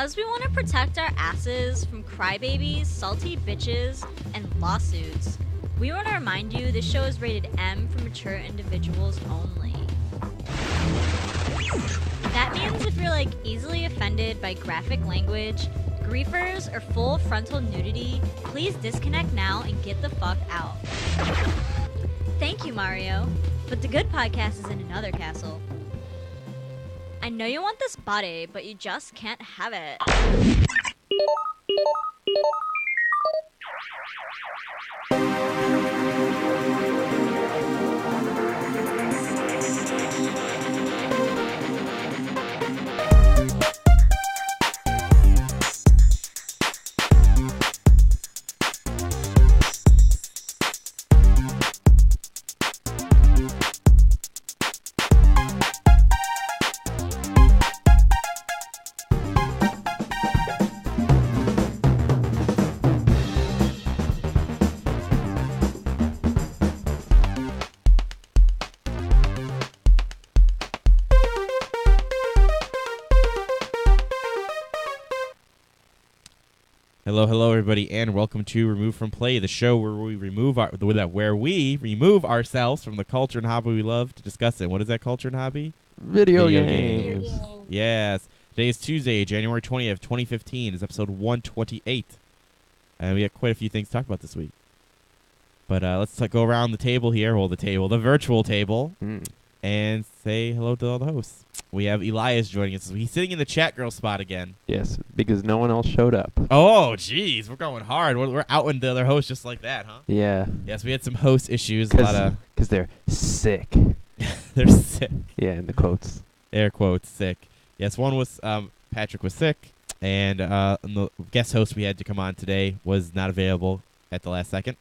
Because we want to protect our asses from crybabies, salty bitches, and lawsuits, we want to remind you this show is rated M for mature individuals only. That means if you're easily offended by graphic language, griefers, or full frontal nudity, please disconnect now and get the fuck out. Thank you, Mario, but the good podcast is in another castle. I know you want this body, but you just can't have it. Hello, everybody, and welcome to Remove from Play, the show where we remove ourselves from the culture and hobby we love to discuss it. What is that culture and hobby? Video games. Yes. Today is Tuesday, January 20th, 2015. It's episode 128. And we got quite a few things to talk about this week. But let's go around the table here, the virtual table, and say hello to all the hosts. We have Elias joining us. He's sitting in the chat girl spot again. Yes, because no one else showed up. Oh, jeez. We're going hard. We're outing the other hosts just like that, huh? Yeah. Yes, we had some host issues. Because they're sick. They're sick. Yeah, in the quotes. Air quotes, sick. Yes, one was Patrick was sick, and the guest host we had to come on today was not available at the last second.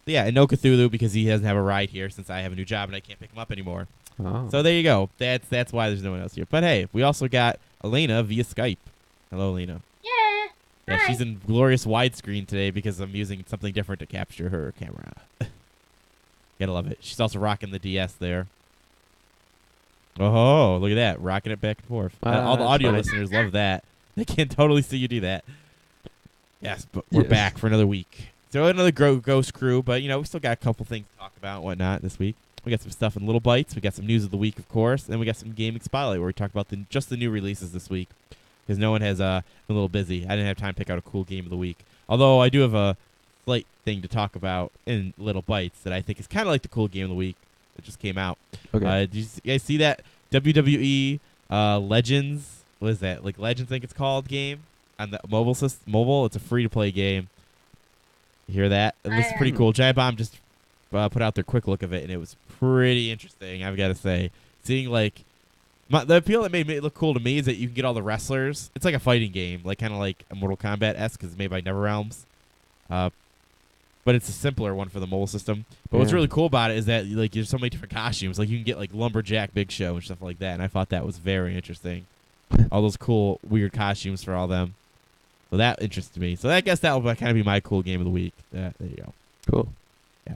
Yeah, and no Cthulhu because he doesn't have a ride here since I have a new job and I can't pick him up anymore. Oh. So there you go. That's why there's no one else here. But hey, we also got Elena via Skype. Hello, Elena. Yeah, Hi. she's in glorious widescreen today because I'm using something different to capture her camera. Gotta love it. She's also rocking the DS there. Oh, look at that. Rocking it back and forth. All the audio listeners love that. They can totally see you do that. Yes, but we're back for another week. So another ghost crew, but, we still got a couple things to talk about and whatnot this week. We got some stuff in Little Bites. We got some news of the week, of course. And we got some gaming spotlight where we talk about just the new releases this week. Because no one has been a little busy. I didn't have time to pick out a cool game of the week. Although I do have a slight thing to talk about in Little Bites that I think is kind of like the cool game of the week that just came out. Okay. Did you guys see that WWE Legends? What is that? Legends, I think it's called, game on the mobile system. Mobile. It's a free-to-play game. You hear that? It looks pretty cool. Giant Bomb just put out their quick look of it, and it was pretty interesting, I've got to say. Seeing, the appeal that made it look cool to me is that you can get all the wrestlers. It's like a fighting game, kind of like a Mortal Kombat-esque, because it's made by NetherRealms. But it's a simpler one for the mobile system. But what's really cool about it is that, there's so many different costumes. You can get, Lumberjack Big Show and stuff like that, and I thought that was very interesting. All those cool, weird costumes for all them. So that interested me. So I guess that will kind of be my cool game of the week. There you go. Cool. Yeah.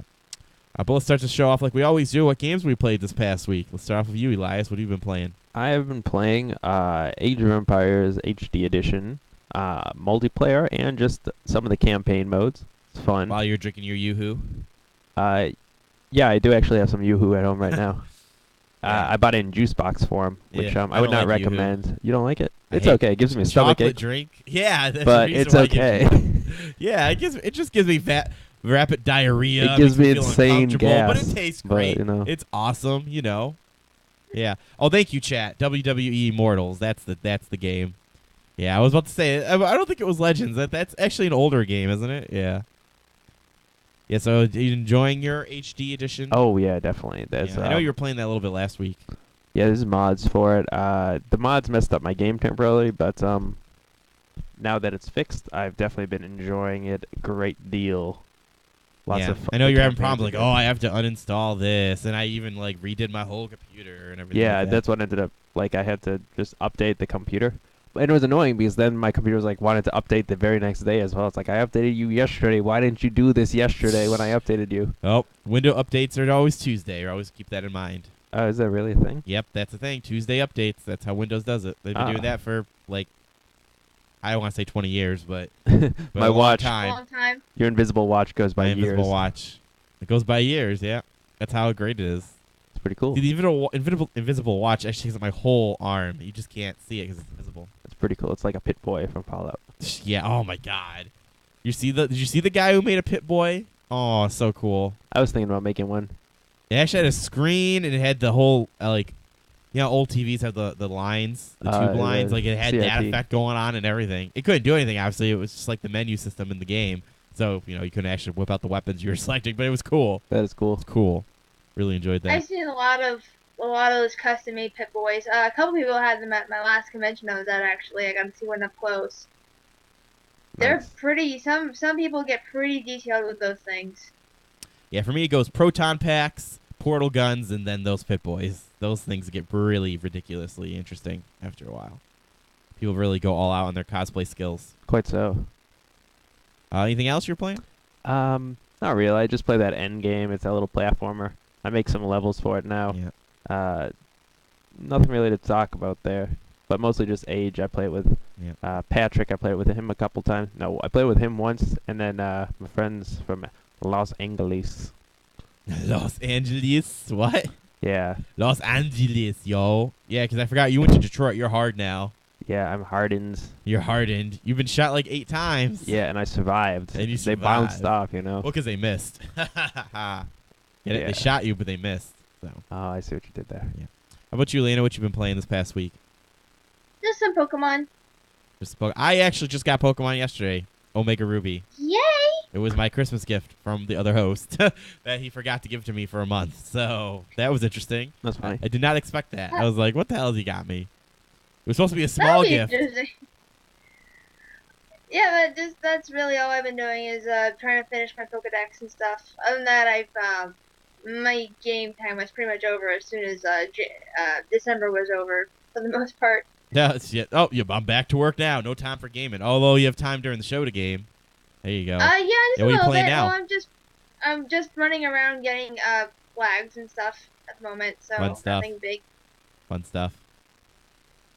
But let's start the show off like we always do. What games we played this past week? Let's start off with you, Elias. What have you been playing? I have been playing Age of Empires HD Edition, multiplayer, and just some of the campaign modes. It's fun. While you're drinking your Yoo-Hoo? Yeah, I do actually have some Yoo-Hoo at home right now. I bought it in juice box form, which I would not recommend. Yoo-Hoo. You don't like it? It's okay. It gives me a stomachache. stomachache. Drink. Yeah, that's but it's okay. Yeah, it just gives me rapid diarrhea. It gives me feel insane gas. But it tastes great. But, it's awesome. Yeah. Oh, thank you, chat. WWE Immortals. That's the game. Yeah, I was about to say. I don't think it was Legends. That's actually an older game, isn't it? Yeah. Yeah. So, are you enjoying your HD edition? Oh yeah, definitely. I know you were playing that a little bit last week. Yeah, there's mods for it. The mods messed up my game temporarily, but now that it's fixed, I've definitely been enjoying it a great deal. Lots of fun. I know you're having problems I have to uninstall this, and I even redid my whole computer and everything. Yeah, like that's what ended up. I had to just update the computer. And it was annoying because then my computer was wanted to update the very next day as well. It's I updated you yesterday. Why didn't you do this yesterday when I updated you? Oh, window updates are always Tuesday. Always keep that in mind. Is that really a thing? Yep, that's the thing. Tuesday updates. That's how Windows does it. They've been doing that for I don't want to say 20 years, but My a long watch. time. Long time. Your invisible watch goes by My years. invisible watch. It goes by years. Yeah, that's how great it is. It's pretty cool. See, the invisible watch actually takes up my whole arm. You just can't see it because it's invisible. It's pretty cool. It's like a Pit Boy from Fallout. Yeah. Oh my God. Did you see the guy who made a Pit Boy? Oh, so cool. I was thinking about making one. It actually had a screen and it had the whole old TVs have the lines, the tube lines. Like it had that CRT. effect going on and everything. It couldn't do anything. Obviously, it was just like the menu system in the game. So you couldn't actually whip out the weapons you were selecting, but it was cool. That is cool. It's cool. Really enjoyed that. I've seen a lot of those custom made Pip Boys. A couple people had them at my last convention I was at. Actually, I got to see one up close. They're Nice. pretty. Some people get pretty detailed with those things. Yeah, for me it goes proton packs, portal guns, and then those Pit Boys. Those things get really ridiculously interesting after a while. People really go all out on their cosplay skills. Quite so. Anything else you're playing? Not really. I just play that end game. It's a little platformer. I make some levels for it now. Yeah. Nothing really to talk about there, but mostly just Age. I play it with Patrick. I played it with him a couple times. No, I played with him once, and then my friends from Los Angeles. Los Angeles? What? Yeah, Los Angeles, yo. Yeah, because I forgot you went to Detroit. You're hard now. yeah. I'm hardened. You're hardened. You've been shot like 8 times. Yeah, and I survived. And you They bounced survived. off, Well, because they missed. Yeah. They shot you, but they missed. So, Oh, I see what you did there. how about you, Lena? What you been playing this past week? Just some Pokemon. I actually just got Pokemon yesterday. Omega Ruby. Yay! It was my Christmas gift from the other host that he forgot to give to me for a month. So that was interesting. That's funny. I did not expect that. I was like, what the hell has he got me? It was supposed to be a small That'd be gift. interesting. Yeah, but that's really all I've been doing is trying to finish my Pokedex and stuff. Other than that, I've my game time was pretty much over as soon as December was over for the most part. I'm back to work now. No time for gaming. Although you have time during the show to game. There you go. Yeah, just Yeah, a what are you little playing bit. now? Well, I'm just running around getting flags and stuff at the moment, so Fun stuff. nothing big. Fun stuff.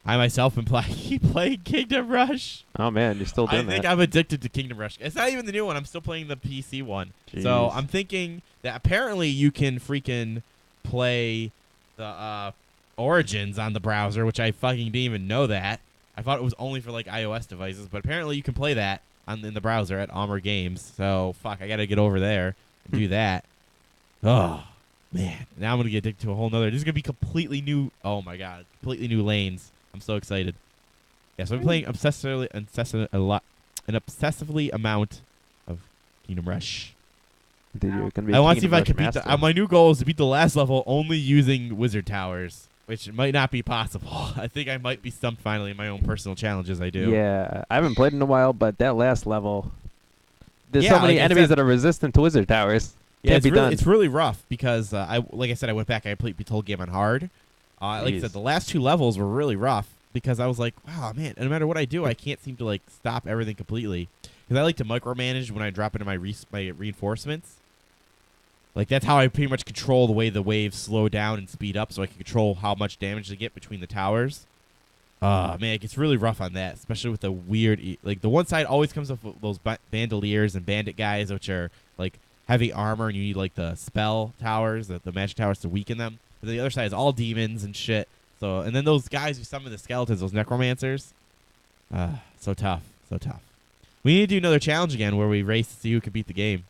I myself am playing Kingdom Rush. Oh man, you're still I doing think that. I'm addicted to Kingdom Rush. It's not even the new one. I'm still playing the PC one. So Jeez. I'm thinking that apparently you can freaking play the Origins on the browser, which I fucking didn't even know that. I thought it was only for like iOS devices, but apparently you can play that in the browser at Armor Games. So fuck, I gotta get over there and do that. Oh man, now I'm gonna get addicted to a whole nother. This is gonna be completely new. Oh my god, completely new lanes. I'm so excited. Yeah, so I'm playing an obsessively amount of Kingdom Rush. Did you gonna be I a want to see if I Kingdom can Rush beat the. master? My new goal is to beat the last level only using wizard towers, which might not be possible. I think I might be stumped finally in my own personal challenges. I do. Yeah, I haven't played in a while, but that last level, there's Yeah, so many like I enemies said- that are resistant to wizard towers. Yeah, Can't it's be really, done. it's really rough because like I said, I went back. I played the whole game on hard. Like I Jeez. said, the last 2 levels were really rough because I was like, wow, man. No matter what I do, I can't seem to like stop everything completely because I like to micromanage when I drop into my reinforcements. Like that's how I pretty much control the way the waves slow down and speed up, so I can control how much damage they get between the towers. Man, it gets really rough on that, especially with the weird. Like the one side always comes up with those bandoliers and bandit guys, which are like heavy armor, and you need like the spell towers, the magic towers to weaken them. But the other side is all demons and shit. So, and then those guys who summon the skeletons, those necromancers. So tough, so tough. We need to do another challenge again where we race to see who can beat the game.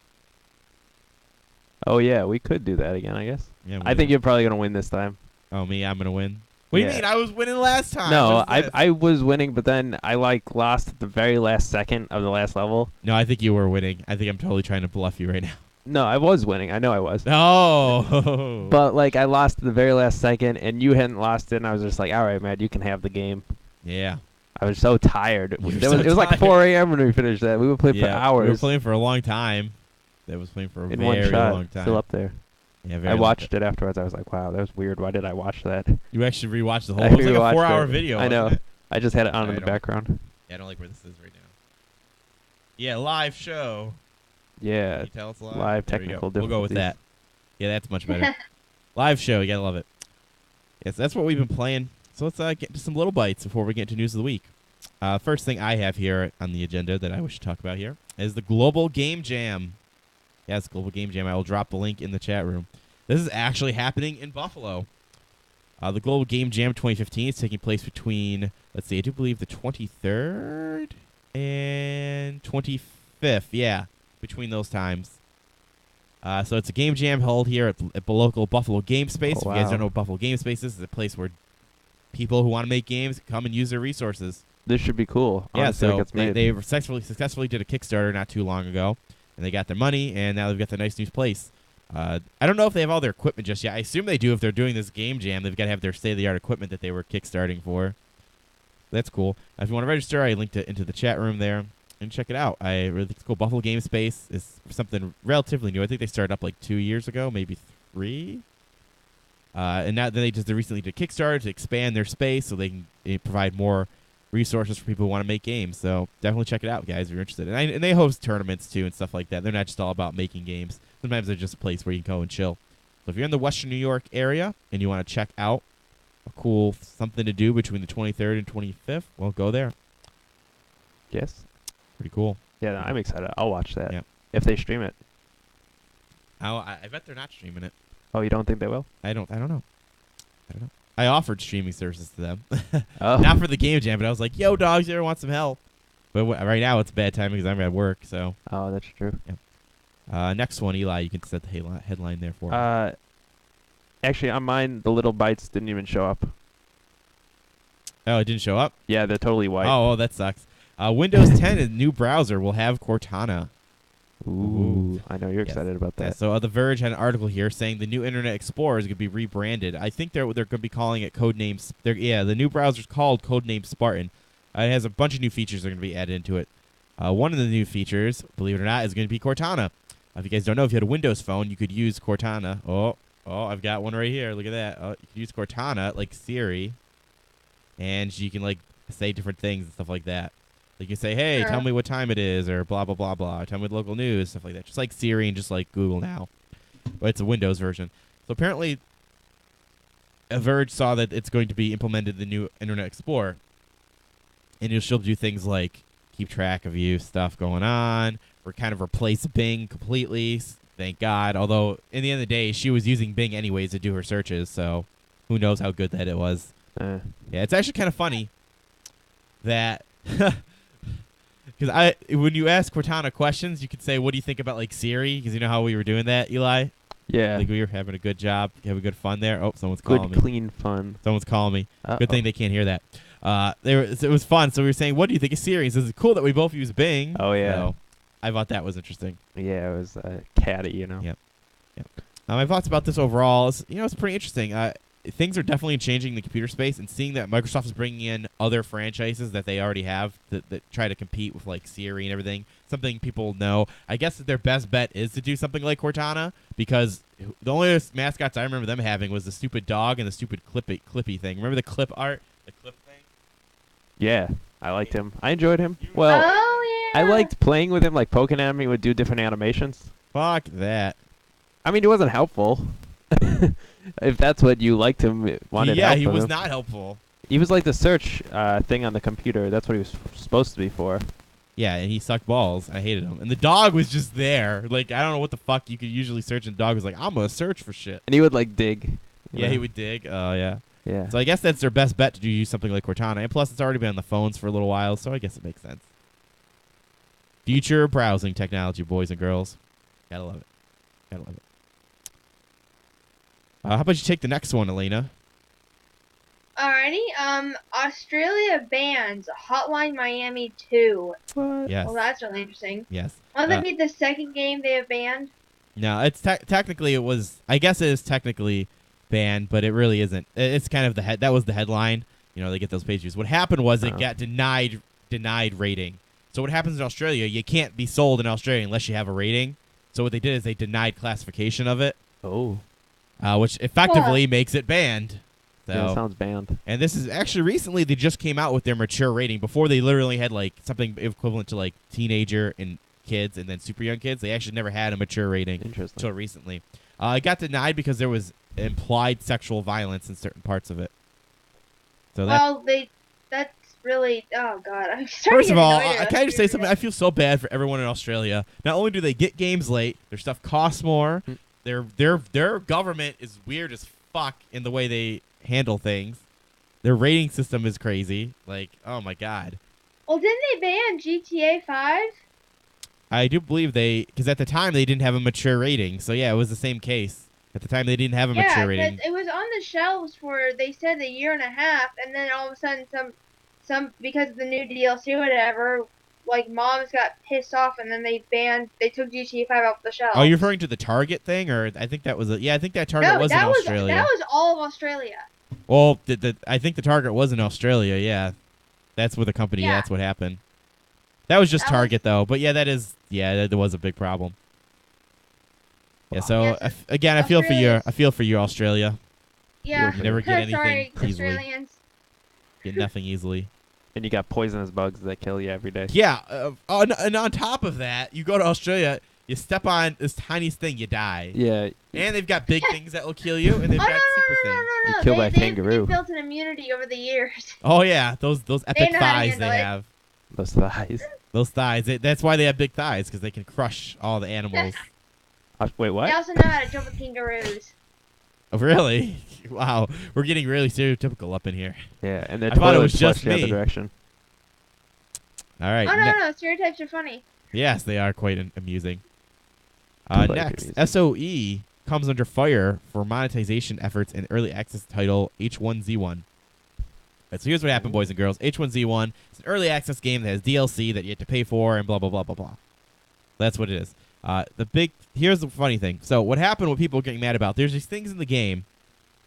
Oh yeah, we could do that again, I guess. Yeah, I think you're probably gonna win this time. Oh, me, I'm gonna win. What do you Yeah. mean? I was winning last time. No, What's this? I was winning, but then I lost at the very last second of the last level. No, I think you were winning. I think I'm totally trying to bluff you right now. No, I was winning. I know I was. No. But I lost at the very last second, and you hadn't lost it, and I was just like, all right, man, you can have the game. Yeah. I was so tired. You were It so was like tired. 4 a.m. when we finished that. We were playing for We were hours playing for a long time. That was playing for a in very one shot. long time. Still up there. Yeah, very I long watched time. it afterwards. I was like, wow, that was weird. Why did I watch that? You actually rewatched the whole. I It was like a rewatched 4-hour it. video. I know. wasn't it? I just had it on in Alright, the I don't- background. Yeah, I don't like where this is right now. Yeah, live show. Yeah. Can you tell it's live? live There we go. technical We'll go with difficulties. that. Yeah, that's much better. Live show. You gotta love it. Yes, that's what we've been playing. So let's get into some little bites before we get into news of the week. First thing I have here on the agenda that I wish to talk about here is the Global Game Jam. Yes, Global Game Jam. I will drop the link in the chat room. This is actually happening in Buffalo. The Global Game Jam 2015 is taking place between, let's see, I do believe the 23rd and 25th. Yeah, between those times. So it's a game jam held here at the local Buffalo Game Space. Oh, If you guys don't wow. know what Buffalo Game Space is, it's a place where people who want to make games come and use their resources. This should be cool. Yeah, Honestly, it so gets made. they successfully did a Kickstarter not too long ago, and they got their money, and now they've got the nice new place. I don't know if they have all their equipment just yet. I assume they do if they're doing this game jam. They've got to have their state-of-the-art equipment that they were kickstarting for. That's cool. If you want to register, I linked it into the chat room there, and check it out. I really think it's cool. Buffalo Game Space is something relatively new. I think they started up like 2 years ago, maybe 3. And now they recently did Kickstarter to expand their space so they can provide more resources for people who want to make games. So definitely check it out, guys, if you're interested. And they host tournaments too and stuff like that. They're not just all about making games. Sometimes they're just a place where you can go and chill. So if you're in the Western New York area and you want to check out a cool something to do between the 23rd and 25th, well, go there. Yes. Pretty cool. Yeah, no, I'm excited. I'll watch that. Yeah. If they stream it. I bet they're not streaming it. Oh, you don't think they will? I don't know. I offered streaming services to them. Oh. Not for the game jam, but I was like, yo, dogs, you ever want some help? But right now it's bad timing because I'm at work, so. Oh, that's true. Next one, Eli, you can set the headline there for me. Actually, on mine, the little bytes didn't even show up. Oh, it didn't show up? Yeah, they're totally white. Oh, that sucks. Windows 10 and new browser will have Cortana. Ooh. I know you're Yes. excited about Yeah, that. so The Verge had an article here saying the new Internet Explorer is going to be rebranded. I think they're going to be calling it codename. The new browser's called codename Spartan. It has a bunch of new features that are going to be added into it. One of the new features, believe it or not, is going to be Cortana. If you guys don't know, if you had a Windows phone, you could use Cortana. Oh, I've got one right here. Look at that. You can use Cortana like Siri, and you can like say different things and stuff like that. Like you can say, hey, tell me what time it is, or blah, blah, blah, blah. Tell me the local news, stuff like that. Just like Siri and just like Google now. But it's a Windows version. So apparently, Verge saw that it's going to be implemented in the new Internet Explorer. And you'll still do things like keep track of you, stuff going on, or kind of replace Bing completely. Thank God. Although, in the end of the day, she was using Bing anyways to do her searches, so who knows how good that it was. Yeah, it's actually kind of funny that... Because when you ask Cortana questions, you could say, what do you think about, like, Siri? Because you know how we were doing that, Eli? Yeah. Like, we were having a good job, having good fun there. Oh, someone's calling me. Good, clean fun. Someone's calling me. Uh-oh. Good thing they can't hear that. It was fun. So we were saying, what do you think of Siri? He says, it's cool that we both use Bing. Oh, yeah. So I thought that was interesting. Yeah, it was catty, you know. Yep. My thoughts about this overall is, it's pretty interesting. Things are definitely changing in the computer space, and seeing that Microsoft is bringing in other franchises that they already have that try to compete with like Siri and everything, something people know. I guess that their best bet is to do something like Cortana, because the only mascots I remember them having was the stupid dog and the stupid clippy thing. Remember the clip art? The clip thing? Yeah, I liked him. I enjoyed him. Well, Oh yeah. I liked playing with him, like poking at him. He would do different animations. Fuck that. I mean, he wasn't helpful. If that's what you liked him, wanted Yeah, help he with was him. not helpful. He was like the search thing on the computer. That's what he was supposed to be for. Yeah, and he sucked balls. I hated him. And the dog was just there. Like, I don't know what the fuck you could usually search, and the dog was like, I'm going to search for shit. And he would like dig. you Yeah, know? he would dig. Oh, yeah. Yeah. So I guess that's their best bet to do use something like Cortana. And plus, it's already been on the phones for a little while, so I guess it makes sense. Future browsing technology, boys and girls. Gotta love it. Gotta love it. How about you take the next one, Elena? Alrighty. Australia bans Hotline Miami 2. What? Yes. Well, that's really interesting. Yes. Won't that be the second game they have banned? No, it's technically it was. I guess it is technically banned, but it really isn't. It's kind of that was the headline. They get those page views. What happened was it got denied rating. So what happens in Australia? You can't be sold in Australia unless you have a rating. So what they did is they denied classification of it. Oh. Which effectively makes it banned. So, Yeah, sounds banned. and this is actually recently they just came out with their mature rating. Before they literally had like something equivalent to like teenager and kids and then super young kids. They actually never had a mature rating Interesting. until recently. It got denied because there was implied sexual violence in certain parts of it. So Well, that's really. Oh God, I'm starting First to of get all, annoyed I at can I just say Australia. something? I feel so bad for everyone in Australia. Not only do they get games late, their stuff costs more. Their government is weird as fuck in the way they handle things. Their rating system is crazy. Like, oh my god. Well, didn't they ban GTA 5? I do believe because at the time they didn't have a mature rating. So yeah, it was the same case. At the time they didn't have a Yeah, mature because rating. it was on the shelves for they said a year and a half, and then all of a sudden some because of the new DLC or whatever, like moms got pissed off, and then they took GTA 5 off the shelves. Oh, you're referring to the Target thing, or I think that was yeah, I think that Target No, was in that Australia. was all of Australia. Well, I think the Target was in Australia. Yeah, that's where the company. Yeah. That's what happened. That was just That Target though, but yeah, that was a big problem. Yeah, so Yes, again, I feel for you. Australia's- I feel for you, Australia. Yeah, You never get anything sorry, easily. Australians. Get nothing easily. And you got poisonous bugs that kill you every day. Yeah, and on top of that, you go to Australia, you step on this tiniest thing, you die. Yeah, And they've got big things that will kill you, and they've Oh no got super things. You no! kill by a They've kangaroo. built an immunity over the years. Oh yeah, those epic know how to thighs handle they it. have. those thighs. Those thighs. That's why they have big thighs, because they can crush all the animals. Wait, They what? also know how to jump with kangaroos. Oh, really? Wow, we're getting really stereotypical up in here. Yeah, and their I thought it was toilets just flush the other me. direction. All right. Oh no, stereotypes are funny. Yes, they are quite amusing. Quite Next, amusing. SOE comes under fire for monetization efforts in early access title H1Z1. Right, so here's what happened, boys and girls. H1Z1 is an early access game that has DLC that you have to pay for and blah, blah, blah, blah, blah. That's what it is. Here's the funny thing. So what happened, what people are getting mad about, there's these things in the game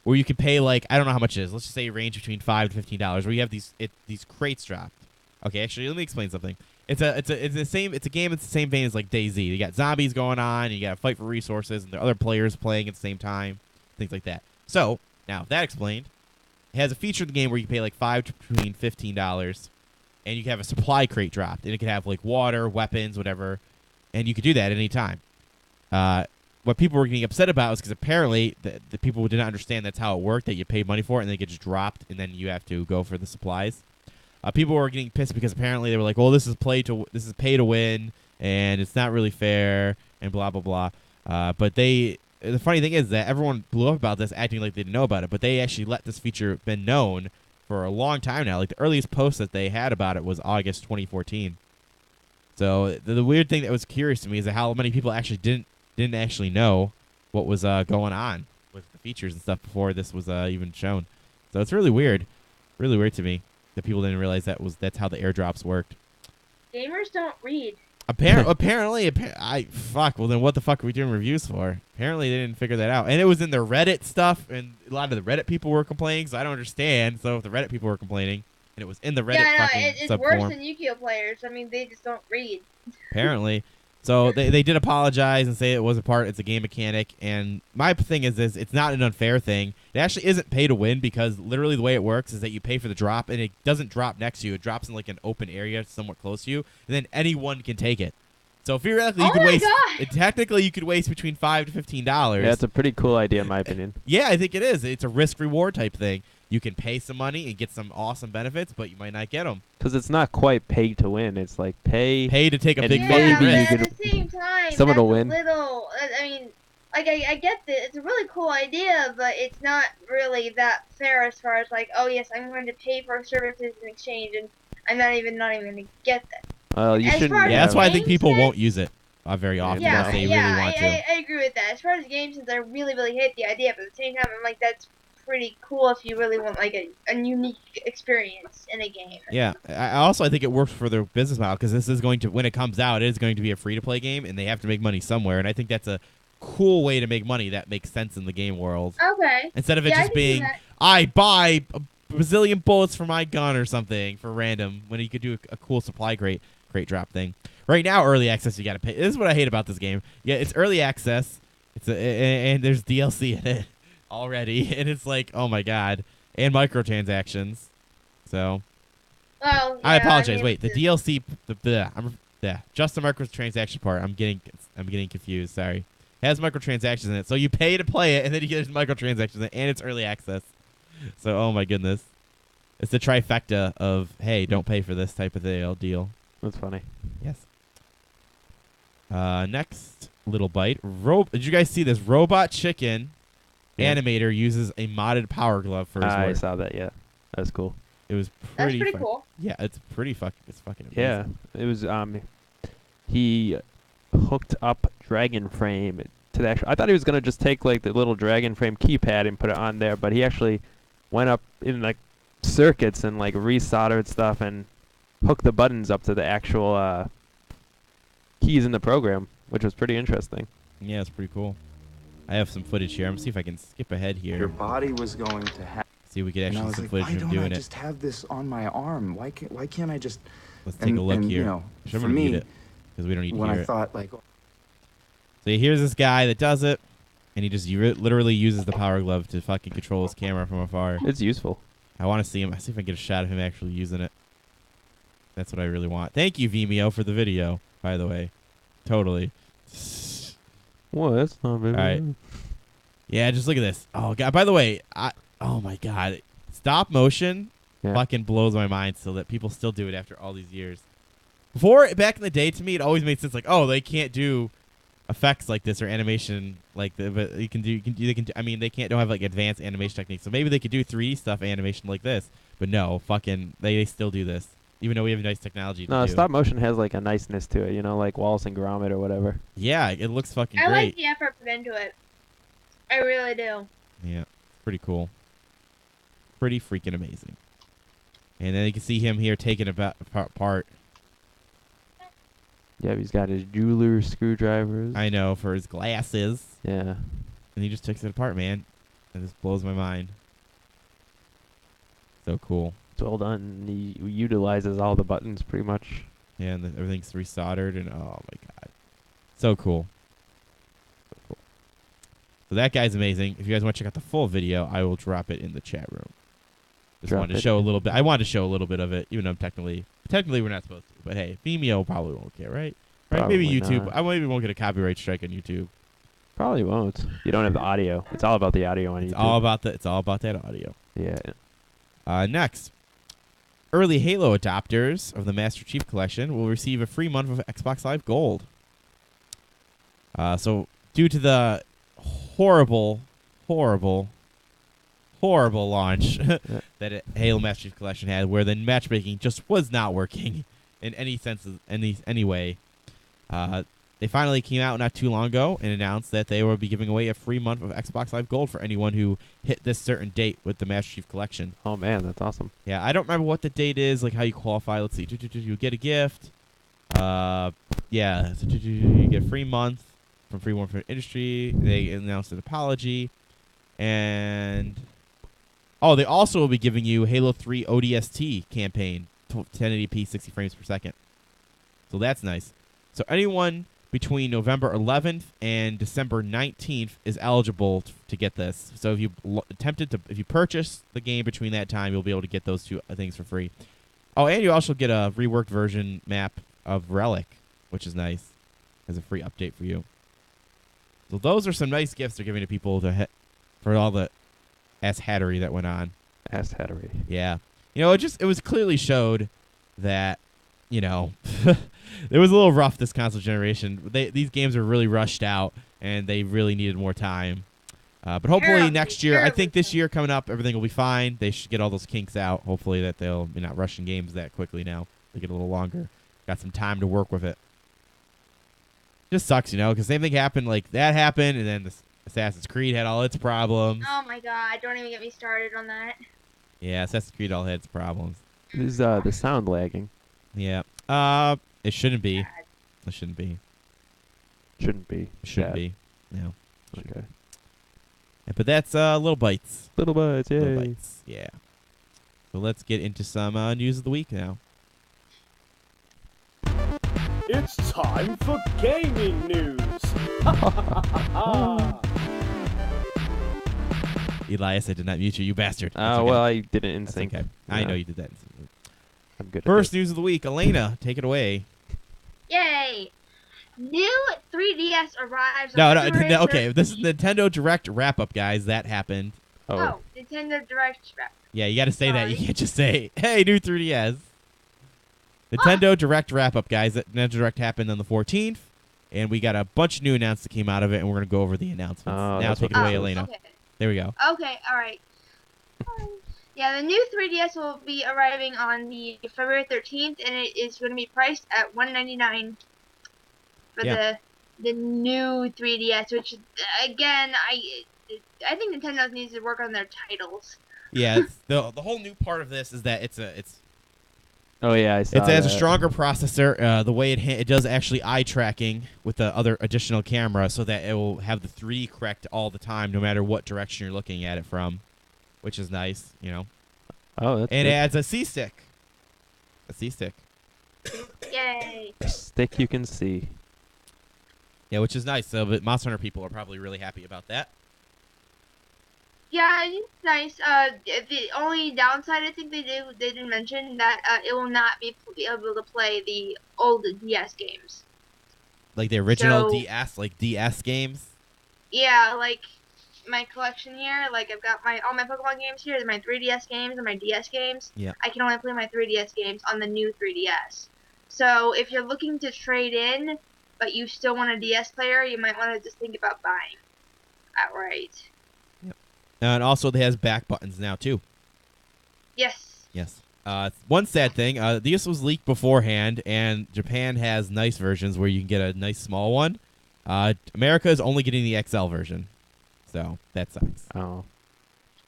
where you can pay, like, I don't know how much it is. Let's just say it range between $5 to $15, where you have these crates dropped. Okay, actually, let me explain something. It's a game. It's the same vein as like DayZ. You got zombies going on, and you got to fight for resources, and there are other players playing at the same time, things like that. So now that explained, it has a feature in the game where you pay like $5 to between $15, and you can have a supply crate dropped, and it can have like water, weapons, whatever, and you could do that at any time. What people were getting upset about is because apparently the people did not understand that's how it worked, that you pay money for it, and then it gets dropped, and then you have to go for the supplies. People were getting pissed because apparently they were like, "Well, this is pay to win, and it's not really fair," and blah blah blah. But the funny thing is that everyone blew up about this, acting like they didn't know about it. But they actually let this feature been known for a long time now. Like the earliest post that they had about it was August 2014. So the weird thing that was curious to me is that how many people actually didn't actually know what was going on with the features and stuff before this was even shown. So it's really weird to me. That people didn't realize that's how the airdrops worked. Gamers don't read. Apparently, well then what the fuck are we doing reviews for? Apparently they didn't figure that out, and it was in the Reddit stuff, and a lot of the Reddit people were complaining. So I don't understand. So if the Reddit people were complaining, and it was in the Reddit Yeah, no, fucking it's subforum, worse than Yu-Gi-Oh players. I mean, they just don't read. apparently. So they did apologize and say it was it's a game mechanic. And my thing is it's not an unfair thing. It actually isn't pay to win because literally the way it works is that you pay for the drop and it doesn't drop next to you. It drops in like an open area somewhat close to you, and then anyone can take it. So theoretically, you could waste. Technically, you could waste between $5 to $15. Yeah, it's a pretty cool idea in my opinion. Yeah, I think it is. It's a risk-reward type thing. You can pay some money and get some awesome benefits, but you might not get them. Because it's not quite pay to win. It's like pay to take a and big Yeah, fucking maybe you risk. but could- at the same time, someone will that's win. a little. I mean, like I get that it's a really cool idea, but it's not really that fair as far as like, oh yes, I'm going to pay for services in exchange, and I'm not even going to get that. Well, you As shouldn't. far as Yeah, that's why I think games people go- won't use it very often Yeah, unless they really want to. I agree with that. As far as games, since I really hate the idea, but at the same time, I'm like, that's pretty cool if you really want like a unique experience in a game. Yeah, I think it works for their business model because this is going to, when it comes out, it is going to be a free-to-play game, and they have to make money somewhere, and I think that's a cool way to make money that makes sense in the game world. Okay. Instead of it Yeah, I just can see being, that. I buy a bazillion bullets for my gun or something for random, when you could do a cool supply crate drop thing. Right now, early access, you got to pay. This is what I hate about this game. Yeah, it's early access, and there's DLC in it already, and it's like, oh my god, and microtransactions. So Well, yeah, I apologize. mean, Wait, the DLC, just the microtransaction part. I'm getting confused. Sorry, it has microtransactions in it, so you pay to play it, and then you get microtransactions in it, and it's early access. So oh my goodness. It's the trifecta of, hey, don't pay for this type of deal. That's funny. Yes. Next little bite. Did you guys see this? Robot Chicken animator uses a modded Power Glove for his work. I saw that. Yeah, that's cool. It was That's pretty. pretty cool. Yeah, it's pretty fucking. It's fucking amazing. Yeah, it was. He hooked up Dragon Frame to the actual. I thought he was gonna just take like the little Dragon Frame keypad and put it on there, but he actually went up in like circuits and like resoldered stuff and hooked the buttons up to the actual keys in the program, which was pretty interesting. Yeah, it's pretty cool. I have some footage here. I'm gonna see if I can skip ahead here. Your body was going to have. See if we can actually see some footage why of don't doing I it. just have this on my arm? Why can't I just? Let's take a look and, here. You know, I'm for gonna mute me, it because we don't need to when hear I it. thought like, So here's this guy that does it, and he just literally uses the Power Glove to fucking control his camera from afar. It's useful. I want to see him. I see if I can get a shot of him actually using it. That's what I really want. Thank you, Vimeo, for the video. By the way, totally. Well, that's not very. All right. Yeah, just look at this. Oh god. By the way, oh my god, stop motion fucking blows my mind. Still that people still do it after all these years. Before, back in the day, to me, it always made sense. Like, oh, they can't do effects like this or animation like that, but they can do. I mean, they don't have like advanced animation techniques. So maybe they could do 3D stuff animation like this. But no, fucking, they still do this, even though we have nice technology. No, to do. stop motion has like a niceness to it, you know, like Wallace and Gromit or whatever. Yeah, it looks fucking I great. like the effort put into it. I really do. Yeah, pretty cool. Pretty freaking amazing. And then you can see him here taking it apart. Yeah, he's got his jeweler screwdrivers. I know, for his glasses. Yeah. And he just takes it apart, man. It just blows my mind. So cool. It's well done. He utilizes all the buttons pretty much. Yeah, and everything's resoldered, and oh my god. So cool. So cool. So that guy's amazing. If you guys want to check out the full video, I will drop it in the chat room. Just wanted to show a little bit. I wanted to show a little bit of it, even though technically we're not supposed to. But hey, Vimeo probably won't care, right? Right? Probably Maybe YouTube. not. I maybe won't get a copyright strike on YouTube. Probably won't. You don't have the audio. It's all about the audio on YouTube. It's all about that audio. Yeah. Next, early Halo adopters of the Master Chief Collection will receive a free month of Xbox Live Gold. So due to the horrible launch that Halo Master Chief Collection had, where the matchmaking just was not working in any sense, any way. They finally came out not too long ago and announced that they will be giving away a free month of Xbox Live Gold for anyone who hit this certain date with the Master Chief Collection. Oh man, that's awesome. Yeah, I don't remember what the date is, like how you qualify. Let's see. You get a gift. Yeah, you get a free month from Free Warfare Industry. They announced an apology. And they also will be giving you Halo 3 ODST campaign, 1080p, 60 frames per second. So that's nice. So anyone between November 11th and December 19th is eligible to get this. So if you if you purchase the game between that time, you'll be able to get those two things for free. Oh, and you also get a reworked version map of Relic, which is nice, as a free update for you. So those are some nice gifts they're giving to people for all the ass-hattery that went on. Ass-hattery. Yeah. You know, it was clearly showed that, you know, it was a little rough this console generation. These games are really rushed out, and they really needed more time. But hopefully next year, I think this year coming up, everything will be fine. They should get all those kinks out. Hopefully that they'll be not rushing games that quickly now. They get a little longer. Got some time to work with it. Just sucks, you know, because same thing happened. Like, that happened, and then Assassin's Creed had all its problems. Oh my god, don't even get me started on that. Yeah, Assassin's Creed all had its problems. This is the sound lagging. Yeah. It shouldn't be. It shouldn't be. Shouldn't be. Shouldn't be. No. Okay. Yeah, but that's Little Bites. Little Bites, yay. Little Bites, yeah. So let's get into some news of the week now. It's time for gaming news. Elias, I did not mute you, you bastard. Oh, well, I did it in That's sync. okay. Yeah. I know you did that in sync. I'm good First at news of the week, Elena, take it away. Yay! New 3DS arrives No, on February okay. This is Nintendo Direct wrap-up, guys. That happened. Oh, Nintendo Direct wrap. Yeah, you got to say that. You Sorry. can't just say, "Hey, new 3DS." Nintendo Direct wrap up, guys. That Nintendo Direct happened on the 14th, and we got a bunch of new announcements that came out of it, and we're gonna go over the announcements. Oh, Now that's take it what away, this is. Elena. Okay. There we go. Okay, alright. Yeah, the new 3DS will be arriving on the February 13th, and it is going to be priced at $199 for Yeah. the new 3DS, which, again, I think Nintendo needs to work on their titles. Yeah, it's the whole new part of this is that it's Oh yeah, I saw it has a that. stronger processor. The way it does actually eye tracking with the other additional camera, so that it will have the 3D correct all the time, no matter what direction you're looking at it from, which is nice, you know. Oh, that's And it good. adds a C-stick. A C-stick. Yay! A stick you can see. Yeah, which is nice. So, but Monster Hunter people are probably really happy about that. Yeah, it's nice. The only downside I think they didn't mention that it will not be able to play the old DS games. Like the original So- DS, like DS games. Yeah, like my collection here, like I've got all my Pokemon games here, my 3DS games and my DS games. Yeah. I can only play my 3DS games on the new 3DS. So if you're looking to trade in, but you still want a DS player, you might want to just think about buying outright. And also, it has back buttons now too. Yes. Yes. One sad thing, this was leaked beforehand, and Japan has nice versions where you can get a nice small one. America is only getting the XL version, so that sucks. Oh.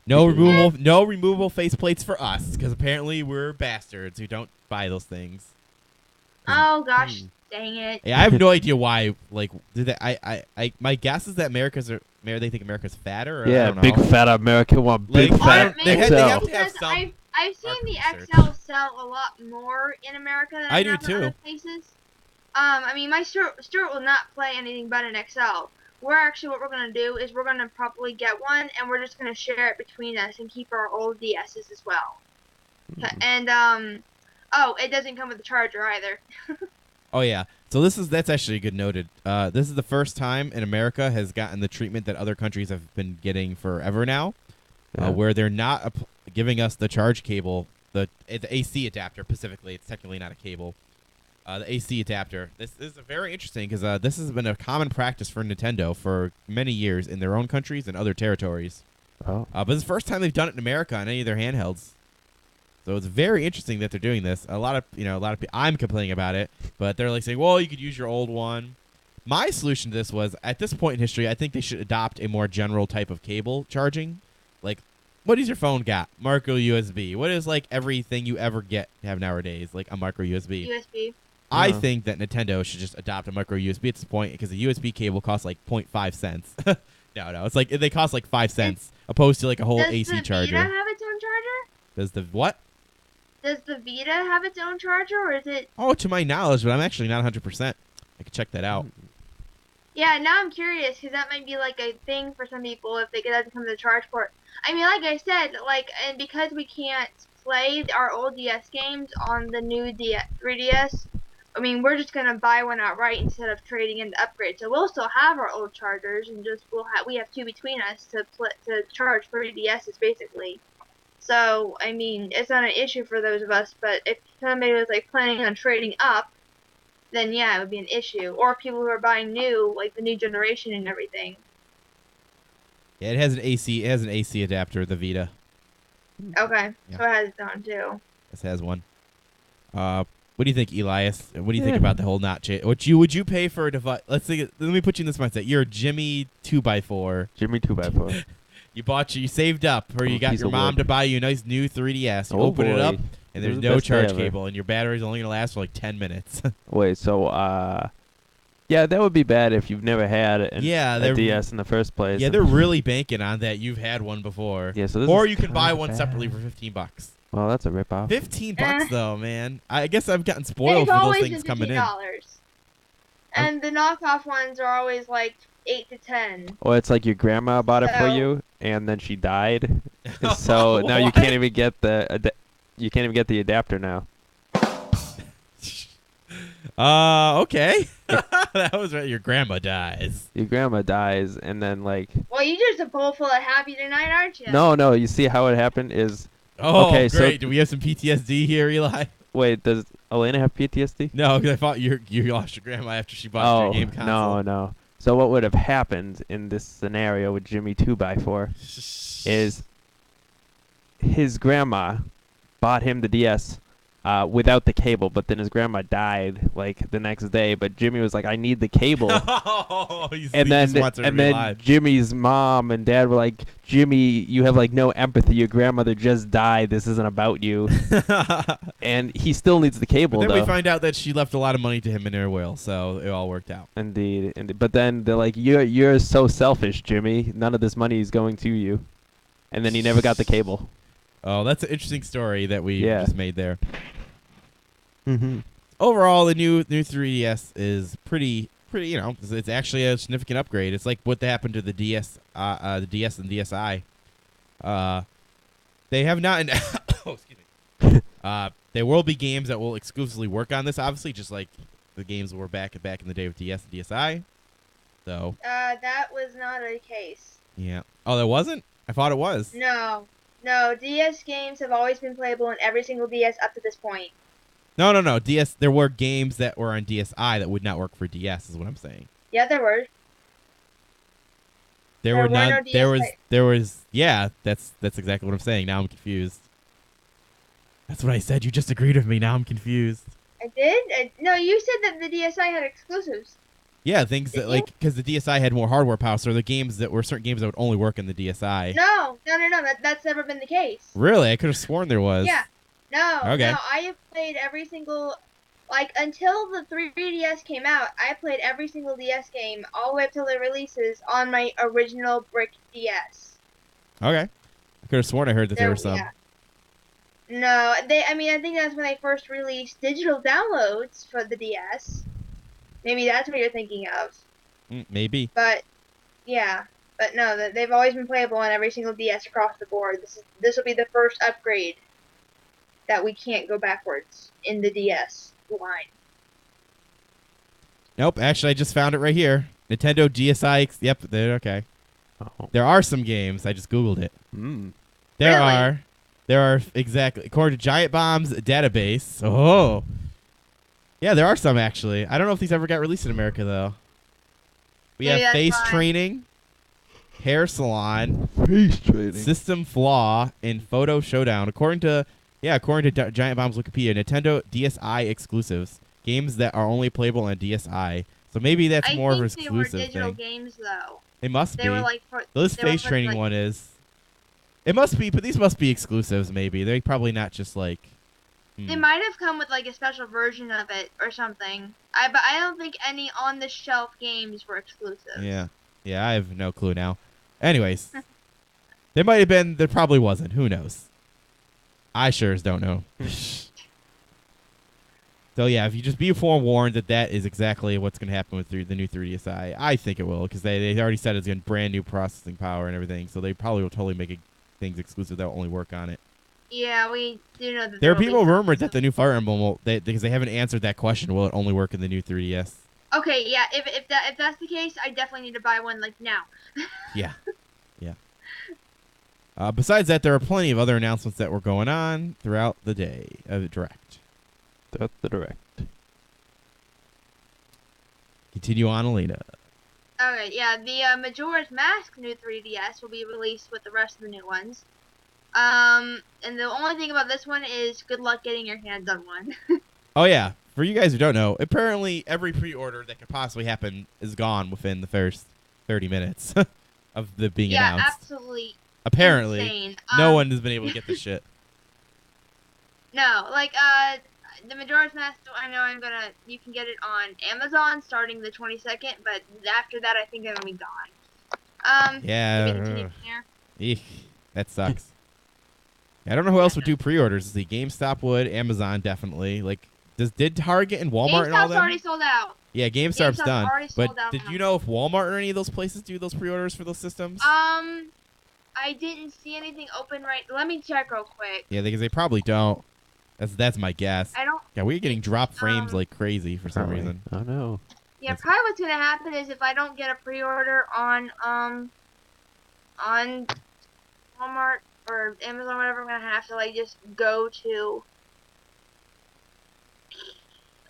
No removable faceplates for us, because apparently we're bastards who don't buy those things. Oh gosh, dang it. Yeah, I have no idea why. Like, did they, my guess is that they think America's fatter. Or I Yeah, don't know. big fat American one. Big Like, fat they have to have Because some I've seen the market XL research. sell a lot more in America than I it do has in other too. places. I mean, my Stuart will not play anything but an XL. What we're gonna do is we're gonna probably get one, and we're just gonna share it between us and keep our old DSs as well. And oh, it doesn't come with a charger either. Oh yeah. So that's actually good noted. This is the first time in America has gotten the treatment that other countries have been getting forever now, Yeah. where they're not giving us the charge cable, the AC adapter specifically. It's technically not a cable. The AC adapter. This is very interesting because this has been a common practice for Nintendo for many years in their own countries and other territories. Oh. But it's the first time they've done it in America on any of their handhelds. So it's very interesting that they're doing this. A lot of people. I'm complaining about it, but they're like saying, "Well, you could use your old one." My solution to this was, at this point in history, I think they should adopt a more general type of cable charging. Like, what does your phone got? Micro USB. What is like everything you ever have nowadays? Like a micro USB. USB. I Uh-huh. think that Nintendo should just adopt a micro USB at this point because the USB cable costs like 0.5 cents. No, it's like they cost like 5 cents opposed to like a whole Does AC the charger. Vita have its own charger? Does the what? Does the Vita have its own charger, or is it? Oh, to my knowledge, but I'm actually not 100%. I could check that out. Yeah, now I'm curious because that might be like a thing for some people if they get that to come to the charge port. I mean, like I said, and because we can't play our old DS games on the new 3DS, I mean, we're just gonna buy one outright instead of trading in the upgrade. So we'll still have our old chargers, and we have two between us to charge 3DSs basically. So I mean, it's not an issue for those of us. But if somebody was like planning on trading up, then yeah, it would be an issue. Or people who are buying new, like the new generation and everything. Yeah, it has an AC adapter, the Vita. Okay, Yeah. so it has its own too. This has one. What do you think, Elias? What do you think Yeah. about the whole not change? Would you pay for a device? Let me put you in this mindset. You're a Jimmy 2x4. Jimmy 2x4. You saved up, or you Oh, got piece your of mom wood. to buy you a nice new 3DS. You Oh, open it up, boy. and This there's is the no best day charge ever. cable, and your battery's only gonna last for like 10 minutes. Wait, so yeah, that would be bad if you've never had Yeah, a they're- DS in the first place. Yeah, they're really banking on that you've had one before. Yeah, so this Or is you can buy kinda one bad. separately for $15. Well, that's a ripoff. $15 though, man. I guess I've gotten It's spoiled for those always things coming in. $15. And the knockoff ones are always like 8 to 10. Or it's like your grandma bought it for So- you, and then she died, so now you can't even get the adapter now. Okay. That was right. Your grandma dies. Your grandma dies, and then like. Well, you just a bowl full of happy tonight, aren't you? No. You see how it happened is. Oh, Okay, so- great. Do we have some PTSD here, Eli? Wait, does Elena have PTSD? No, because I thought you lost your grandma after she bought your game console. No. So what would have happened in this scenario with Jimmy 2x4 is his grandma bought him the DS without the cable, but then his grandma died like the next day. But Jimmy was like, "I need the cable," and then Jimmy's mom and dad were like, "Jimmy, you have like no empathy. Your grandmother just died. This isn't about you." And he still needs the cable. But then though. we find out that she left a lot of money to him in her will, so it all worked out. Indeed. But then they're like, "You're so selfish, Jimmy. None of this money is going to you." And then he never got the cable. Oh, that's an interesting story that we just made there. Mm-hmm. Overall, the new 3DS is pretty. It's actually a significant upgrade. It's like what happened to the DS and DSi. They have not. Oh, excuse me. There will be games that will exclusively work on this, obviously, just like the games were back in the day with DS and DSi. So. That was not a case. Yeah. Oh, there wasn't? I thought it was. No, DS games have always been playable on every single DS up to this point. No. DS. There were games that were on DSi that would not work for DS. Is what I'm saying. Yeah, there were. There were none. No DS there was. Yeah, that's exactly what I'm saying. Now I'm confused. That's what I said. You just agreed with me. Now I'm confused. I did? No, you said that the DSi had exclusives. Yeah, things that because the DSi had more hardware power, so the games that were certain games that would only work in the DSi. No. That's never been the case. Really? I could have sworn there was. Yeah. No. Okay. No, I have played every single, until the 3DS came out, I played every single DS game all the way up till the releases on my original brick DS. Okay. I could have sworn I heard that there were some. Yeah. No, I think that's when they first released digital downloads for the DS. Maybe that's what you're thinking of. Maybe. But, yeah. But no, they've always been playable on every single DS across the board. This will be the first upgrade that we can't go backwards in the DS line. Nope. Actually, I just found it right here. Nintendo DSi. Yep. There. Okay. Oh. There are some games. I just googled it. Mm. There are exactly according to Giant Bomb's database. Oh. Yeah, there are some actually. I don't know if these ever got released in America though. We have Face Training, Hair Salon, Face Training, System Flaw, and Photo Showdown. According to Giant Bomb's Wikipedia, Nintendo DSi exclusives, games that are only playable on DSi. So maybe that's more of an exclusive thing. I think they were digital thing. games though. They must be. They were for this Face Training one is. It must be, but these must be exclusives. Maybe they're probably not just like. They might have come with a special version of it or something. But I don't think any on the shelf games were exclusive. Yeah, I have no clue now. Anyways, there might have been. There probably wasn't. Who knows? I sure as don't know. So yeah, if you just be forewarned that is exactly what's going to happen with the new 3DSi. I think it will because they already said it's going to brand new processing power and everything. So they probably will totally make things exclusive that will only work on it. Yeah, we do know that there are people rumored that the new Fire Emblem will, because they haven't answered that question, will it only work in the new 3DS? Okay, yeah, if that's the case, I definitely need to buy one now. Yeah. Besides that, there are plenty of other announcements that were going on throughout the day of the Direct. Continue on, Alina. Okay, yeah, the Majora's Mask new 3DS will be released with the rest of the new ones. And the only thing about this one is good luck getting your hands on one. Oh, yeah. For you guys who don't know, apparently every pre-order that could possibly happen is gone within the first 30 minutes of the being announced. Yeah, absolutely. Apparently, insane. No one has been able to get this shit. No, the Majora's Mask, I know you can get it on Amazon starting the 22nd, but after that I think it'll be gone. Yeah. Eek, that sucks. I don't know who else would do pre-orders. The GameStop would, Amazon definitely. Did Target and Walmart and all that? GameStop's already sold out. Yeah, GameStop's done. But out did you know if Walmart or any of those places do those pre-orders for those systems? I didn't see anything open right. Let me check real quick. Yeah, because they probably don't. That's my guess. I don't. Yeah, we're getting drop frames like crazy for some reason. Oh no. Yeah, That's- probably what's gonna happen is if I don't get a pre-order on Walmart or Amazon, whatever, I'm gonna have to like just go to.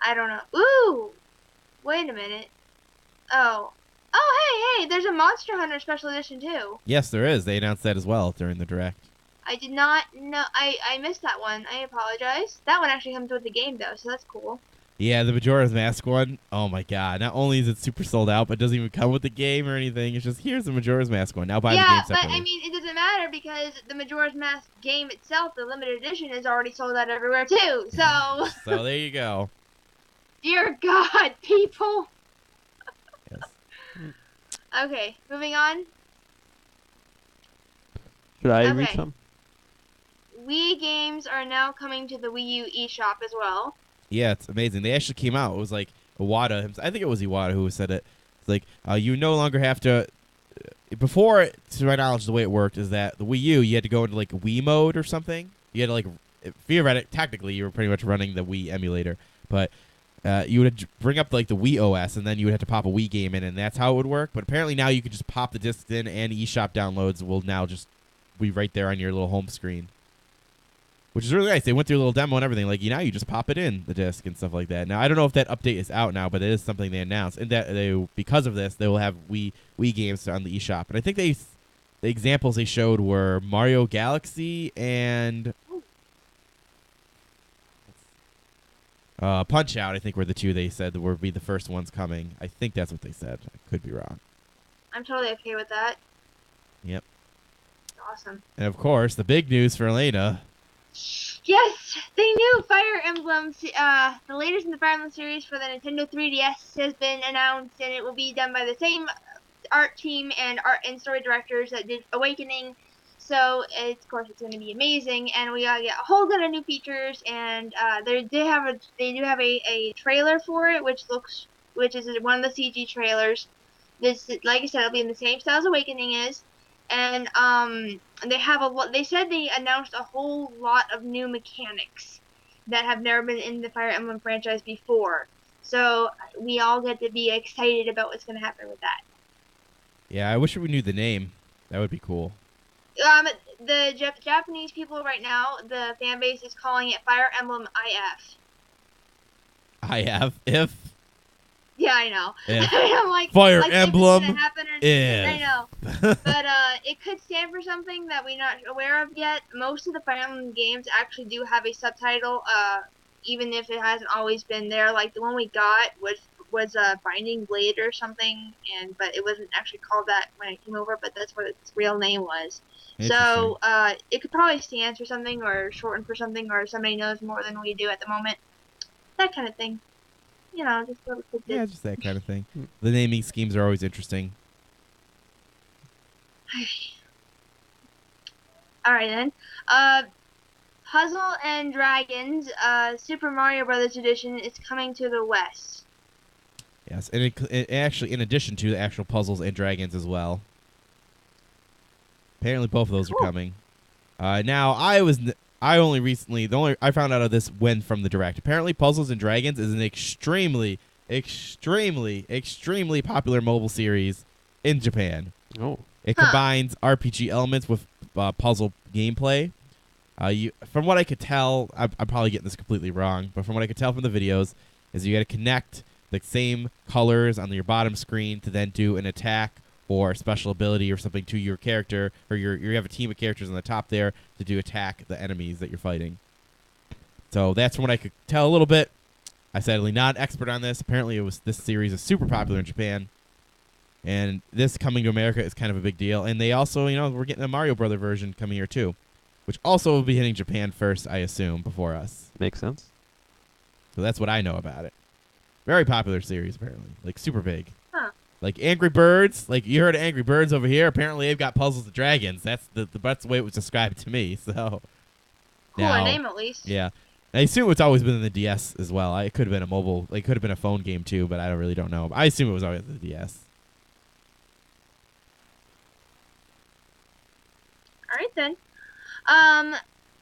I don't know. Ooh, wait a minute. Oh, hey, there's a Monster Hunter Special Edition too. Yes, there is. They announced that as well during the direct. I did not know. I missed that one. I apologize. That one actually comes with the game though, so that's cool. Yeah, the Majora's Mask one. Oh my god! Not only is it super sold out, but it doesn't even come with the game or anything. It's just here's the Majora's Mask one. Now buy the game Yeah, separately. but I mean, it doesn't matter because the Majora's Mask game itself, the limited edition, is already sold out everywhere too. So, So there you go. dear God, people. Yes. Okay, moving on. Should I read Okay. some? Wii games are now coming to the Wii U eShop as well. Yeah, it's amazing. They actually came out. It was like Iwata. I think it was Iwata who said it. It's like you no longer have to. Before, to my knowledge, the way it worked is that the Wii U, you had to go into like Wii mode or something. You had to like, technically, you were pretty much running the Wii emulator, but you would bring up like the Wii OS, and then you would have to pop a Wii game in, and that's how it would work. But apparently now you could just pop the discs in, and eShop downloads will now just be right there on your little home screen, which is really nice. They went through a little demo and everything. Like, you just pop it in the disc and stuff like that. Now I don't know if that update is out now, but it is something they announced, and that because of this they will have Wii games on the eShop. And I think the examples they showed were Mario Galaxy and Punch Out. I think were the two they said that would be the first ones coming. I think that's what they said. I could be wrong. I'm totally okay with that. Yep. Awesome. And of course, the big news for Elena. Yes, the new Fire Emblem, the latest in the Fire Emblem series for the Nintendo 3DS has been announced, and it will be done by the same art team and art and story directors that did Awakening. So, of course, it's going to be amazing, and we get a whole lot of new features, and they do have a trailer for it, which is one of the CG trailers. This, like I said, it'll be in the same style as Awakening is. And they have they said they announced a whole lot of new mechanics that have never been in the Fire Emblem franchise before. So we all get to be excited about what's going to happen with that. Yeah, I wish we knew the name. That would be cool. The Japanese people right now, the fan base is calling it Fire Emblem IF. I have if. Yeah, I know. If. I'm like, Fire like Emblem. If it's gonna happen or If. I know. But it could stand for something that we're not aware of yet. Most of the Fire Emblem games actually do have a subtitle, even if it hasn't always been there. Like the one we got was Binding Blade or something, but it wasn't actually called that when it came over. But that's what its real name was. So it could probably stand for something or shorten for something, or somebody knows more than we do at the moment. That kind of thing. Just little tidbits. Yeah, just that kind of thing. The naming schemes are always interesting. Alright then. Puzzle and Dragons, Super Mario Brothers Edition is coming to the West. Yes, and it actually, in addition to the actual Puzzles and Dragons as well. Apparently, both of those are coming. Now, I only recently I found out of this from the direct. Apparently, Puzzles and Dragons is an extremely, extremely, extremely popular mobile series in Japan. Oh. It combines RPG elements with puzzle gameplay. From what I could tell, I'm probably getting this completely wrong, but from what I could tell from the videos, is you got to connect the same colors on your bottom screen to then do an attack or a special ability or something to your character, or you have a team of characters on the top there to attack the enemies that you're fighting. So that's from what I could tell a little bit. I'm sadly not an expert on this. Apparently, this series is super popular in Japan, and this coming to America is kind of a big deal. And they also, we're getting a Mario Brother version coming here too, which also will be hitting Japan first, I assume, before us. Makes sense. So that's what I know about it. Very popular series, apparently, like super big. Huh. Like Angry Birds, like you heard of Angry Birds over here. Apparently, they've got Puzzles and Dragons. That's the way it was described to me. So, Cooler name at least. Yeah, I assume it's always been in the DS as well. It could have been a mobile, it could have been a phone game too, but I really don't know. I assume it was always the DS. All right then.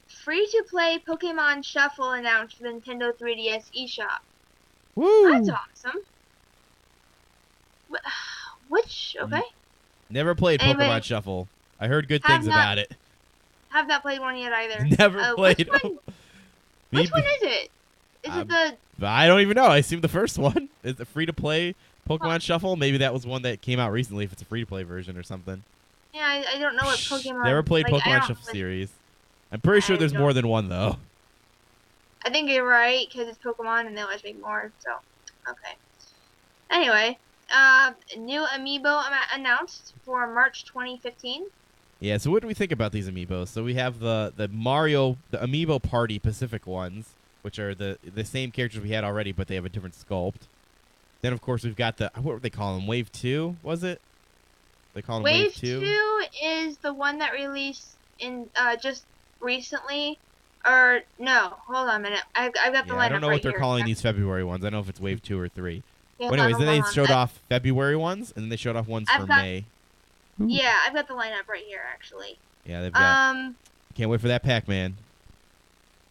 Free-to-play Pokemon Shuffle announced for the Nintendo 3DS eShop. Woo! That's awesome. Okay. Never played Anybody- Pokemon Shuffle. I heard good Have things not- about it. Have not played one yet either. Never played. Which one? Which one is it? Is it the? I don't even know. I assume the first one is the free-to-play Pokemon Shuffle. Maybe that was one that came out recently. If it's a free-to-play version or something. Yeah, I don't know what Pokemon. Never played like, I Pokemon don't Shuffle really- series. I'm pretty sure I there's don't- more than one though. I think you're right because it's Pokemon and they always make more. So, okay. Anyway, new amiibo announced for March 2015. Yeah. So what do we think about these amiibos? So we have the Amiibo Party Pacific ones, which are the same characters we had already, but they have a different sculpt. Then of course we've got the what were they calling them? Wave 2 was it? They call them Wave 2. Wave 2 is the one that released in just recently. Or no, hold on a minute. I've got the lineup I don't know right what they're here. calling these February ones. I don't know if it's Wave 2 or 3. Yeah, But hold anyways, on, then they hold on. showed off February ones, and then they showed off ones I've for got- May. Yeah, I've got the lineup right here actually. Yeah, they've got. Um, Can't wait for that Pac-Man.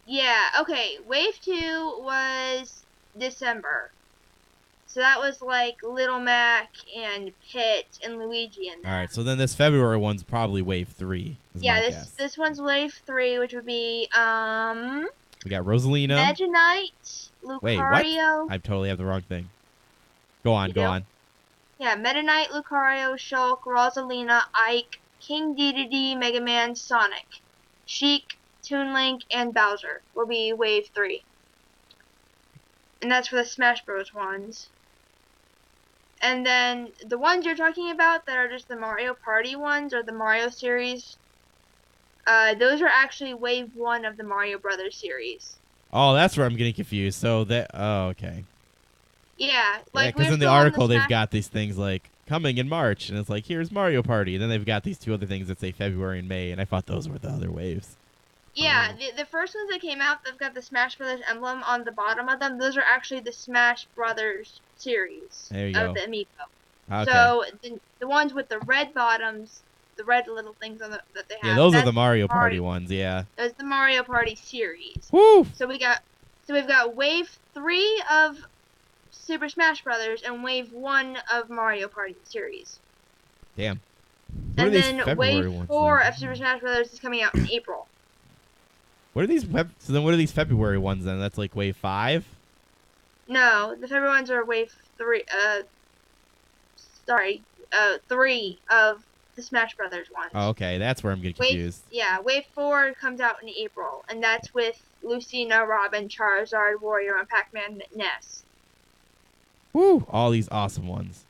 yeah, okay. Wave 2 was December. So that was like Little Mac and Pit and Luigi in there. All right, so then this February one's probably Wave 3. Is Yeah, my this guess. this one's Wave 3, which would be We got Rosalina. Meta Knight, Wait, what? Lucario. I totally have the wrong thing. Go on, You go do? on. Yeah, Meta Knight, Lucario, Shulk, Rosalina, Ike, King Dedede, Mega Man, Sonic, Sheik, Toon Link, and Bowser will be Wave 3. And that's for the Smash Bros. Ones. And then the ones you're talking about that are just the Mario Party ones or the Mario series, those are actually Wave 1 of the Mario Brothers series. Oh, that's where I'm getting confused. So that. Oh, okay. Yeah, like Because we're in the still on article they've Smash- got these things like coming in March, and it's like here's Mario Party. And then they've got these two other things that say February and May, and I thought those were the other waves. Yeah, the first ones that came out, they've got the Smash Brothers emblem on the bottom of them. Those are actually the Smash Brothers series There you of go. the amiibo. Okay. So the ones with the red bottoms, the red little things on that they have. Yeah, those are that's the Mario Party Mario- ones. Yeah. That's the Mario Party series. Woo! So we've got Wave 3 of Super Smash Brothers and Wave 1 of Mario Party series. Damn. What are And these then February Wave ones 4 then? of Super Smash Brothers is coming out in April. What are these? So then, what are these February ones then? That's like Wave 5. No, the February ones are Wave 3. 3 of the Smash Brothers ones. Oh, okay. That's where I'm getting confused. Wave 4 comes out in April, and that's with Lucina, Robin, Charizard, Warrior, and Pac-Man Ness. Woo! All these awesome ones.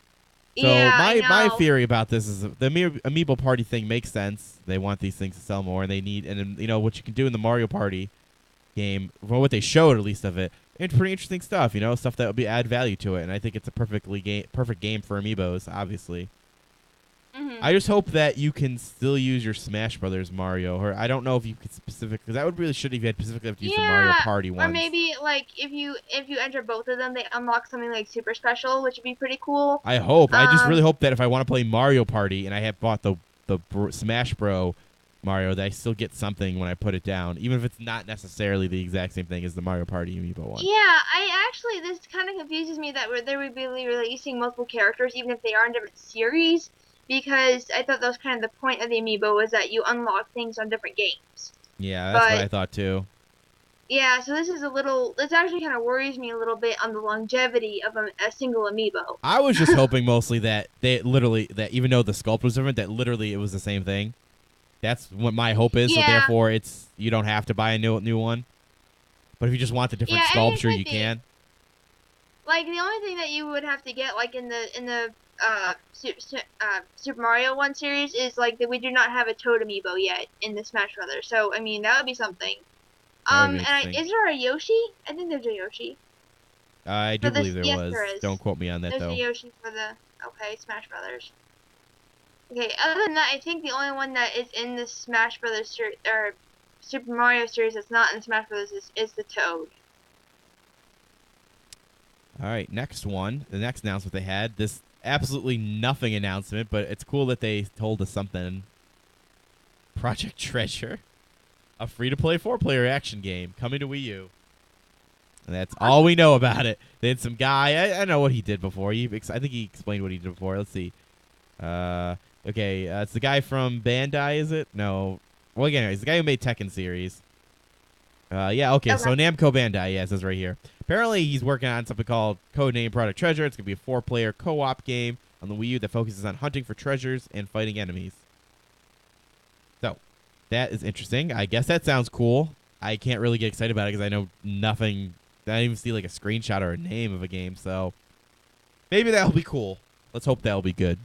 So yeah, my theory about this is the Amiibo Party thing makes sense. They want these things to sell more, and they need, and you know what you can do in the Mario Party game, well, what they showed at least of it, it's pretty interesting stuff. You know, stuff that would be add value to it, and I think it's a perfect game for Amiibos, obviously. Mm-hmm. I just hope that you can still use your Smash Brothers Mario, or I don't know if you could because that would really should if you had specifically have to use the Mario Party ones. Or maybe like if you enter both of them, they unlock something like super special, which would be pretty cool. I hope. I just really hope that if I want to play Mario Party and I have bought the Smash Bro Mario, that I still get something when I put it down, even if it's not necessarily the exact same thing as the Mario Party Amiibo one. Yeah, this kind of confuses me that they would be releasing multiple characters even if they are in different series, because I thought that was kind of the point of the Amiibo, was that you unlock things on different games. Yeah, that's what I thought too. Yeah, so this actually kind of worries me a little bit on the longevity of a single Amiibo. I was just hoping mostly that that even though the sculpt was different, that literally it was the same thing. That's what my hope is. Yeah. So therefore, you don't have to buy a new one. But if you just want the different sculpture, you can. Like the only thing that you would have to get, like in the Super Mario 1 series, is like that we do not have a Toad Amiibo yet in the Smash Brothers. So I mean that would be something. That would be interesting. Is there a Yoshi? I think there's a Yoshi. I do believe there yes, was. there is. Don't quote me on that There's though. a Yoshi for the Smash Brothers. Okay, other than that, I think the only one that is in the Smash Brothers or Super Mario series that's not in the Smash Brothers is the Toad. All right, next one. The next announcement they had, this absolutely nothing announcement, but it's cool that they told us something. Project Treasure, a free-to-play 4-player action game coming to Wii U. And that's all we know about it. They had some guy, I know what he did before. I think he explained what he did before. Let's see. Okay, it's the guy from Bandai, is it? No. Well, again, he's the guy who made Tekken series. Yeah, okay, so Namco Bandai, yeah, it says right here. Apparently, he's working on something called Codename Product Treasure. It's going to be a 4-player co-op game on the Wii U that focuses on hunting for treasures and fighting enemies. So, that is interesting. I guess that sounds cool. I can't really get excited about it because I know nothing. I didn't even see like a screenshot or a name of a game, so maybe that'll be cool. Let's hope that'll be good.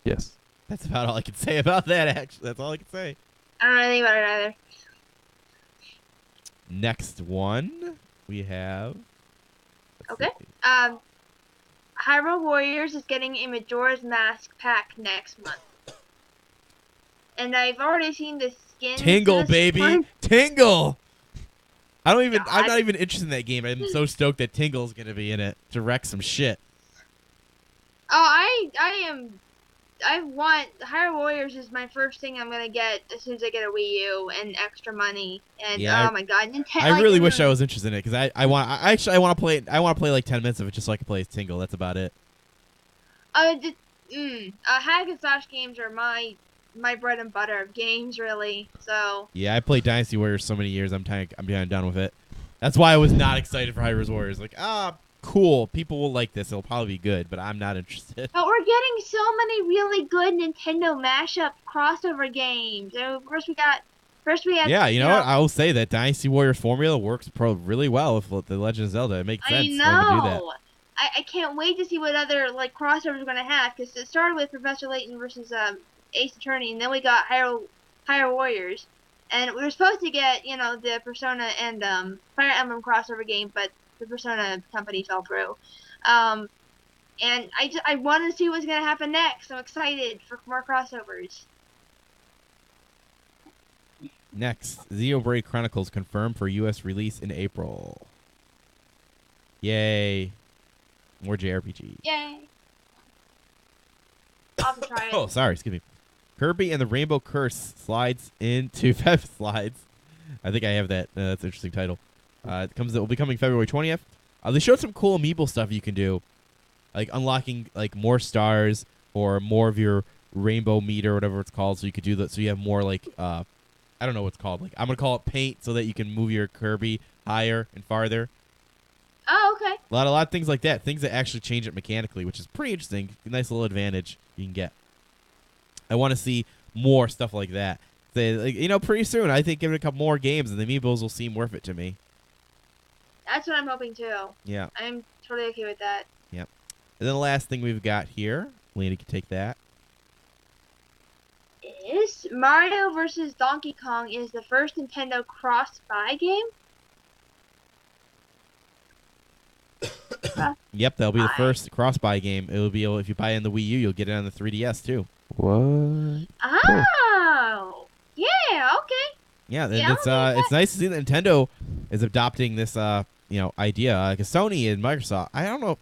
Yes. That's about all I can say about that, actually. That's all I can say. I don't know anything about it either. Next one we have. Okay. Hyrule Warriors is getting a Majora's Mask pack next month. And I've already seen the skins. Tingle, baby. one. Tingle. I'm God. not even interested in that game. I'm so stoked that Tingle's going to be in it to wreck some shit. Oh, I want Hyrule Warriors is my first thing I'm gonna get as soon as I get a Wii U and extra money. And Yeah, oh my god, Nintendo! I really wish I was interested in it because I want to play like 10 minutes of it just so I can play as Tingle. That's about it. Hack and slash games are my bread and butter of games, really. So Yeah, I played Dynasty Warriors so many years. I'm kind of done with it. That's why I was not excited for Hyrule Warriors. Like, cool. People will like this. It'll probably be good, but I'm not interested. but we're getting so many really good Nintendo mashup crossover games. So first we had Yeah, you know what? I will say that Dynasty Warriors formula works really well with the Legend of Zelda. It makes sense I for them to do that. know. I can't wait to see what other like crossovers we're gonna have because it started with Professor Layton versus Ace Attorney, and then we got Hyrule Warriors, and we were supposed to get the Persona and Fire Emblem crossover game, but the Persona company fell through. And I want to see what's gonna happen next. I'm excited for more crossovers. Next, Xenoblade Chronicles confirmed for U.S. release in April. Yay! More JRPG. Yay! I'll have to try it. Oh, sorry, excuse me. Kirby and the Rainbow Curse slides into slides. I think I have that. That's an interesting title. It will be coming February 20th. They showed some cool amiibo stuff you can do, like unlocking like more stars or more of your rainbow meter or whatever it's called. So you could do that. So you have more like I don't know what it's called. Like I'm gonna call it paint, so that you can move your Kirby higher and farther. Oh, okay. A lot of things like that. Things that actually change it mechanically, which is pretty interesting. Nice little advantage you can get. I want to see more stuff like that. Pretty soon, I think give it a couple more games, and the amiibos will seem worth it to me. That's what I'm hoping too. Yeah. I'm totally okay with that. Yep. And then the last thing we've got here, Lena can take that. Is Mario vs. Donkey Kong is the first Nintendo cross-buy game? Yep, that'll be the first cross-buy game. It'll be if you buy it in the Wii U, you'll get it on the 3DS too. What? Oh, yeah, okay. Yeah, and Yeah, it's nice to see that Nintendo is adopting this idea. Because Sony and Microsoft, I don't know.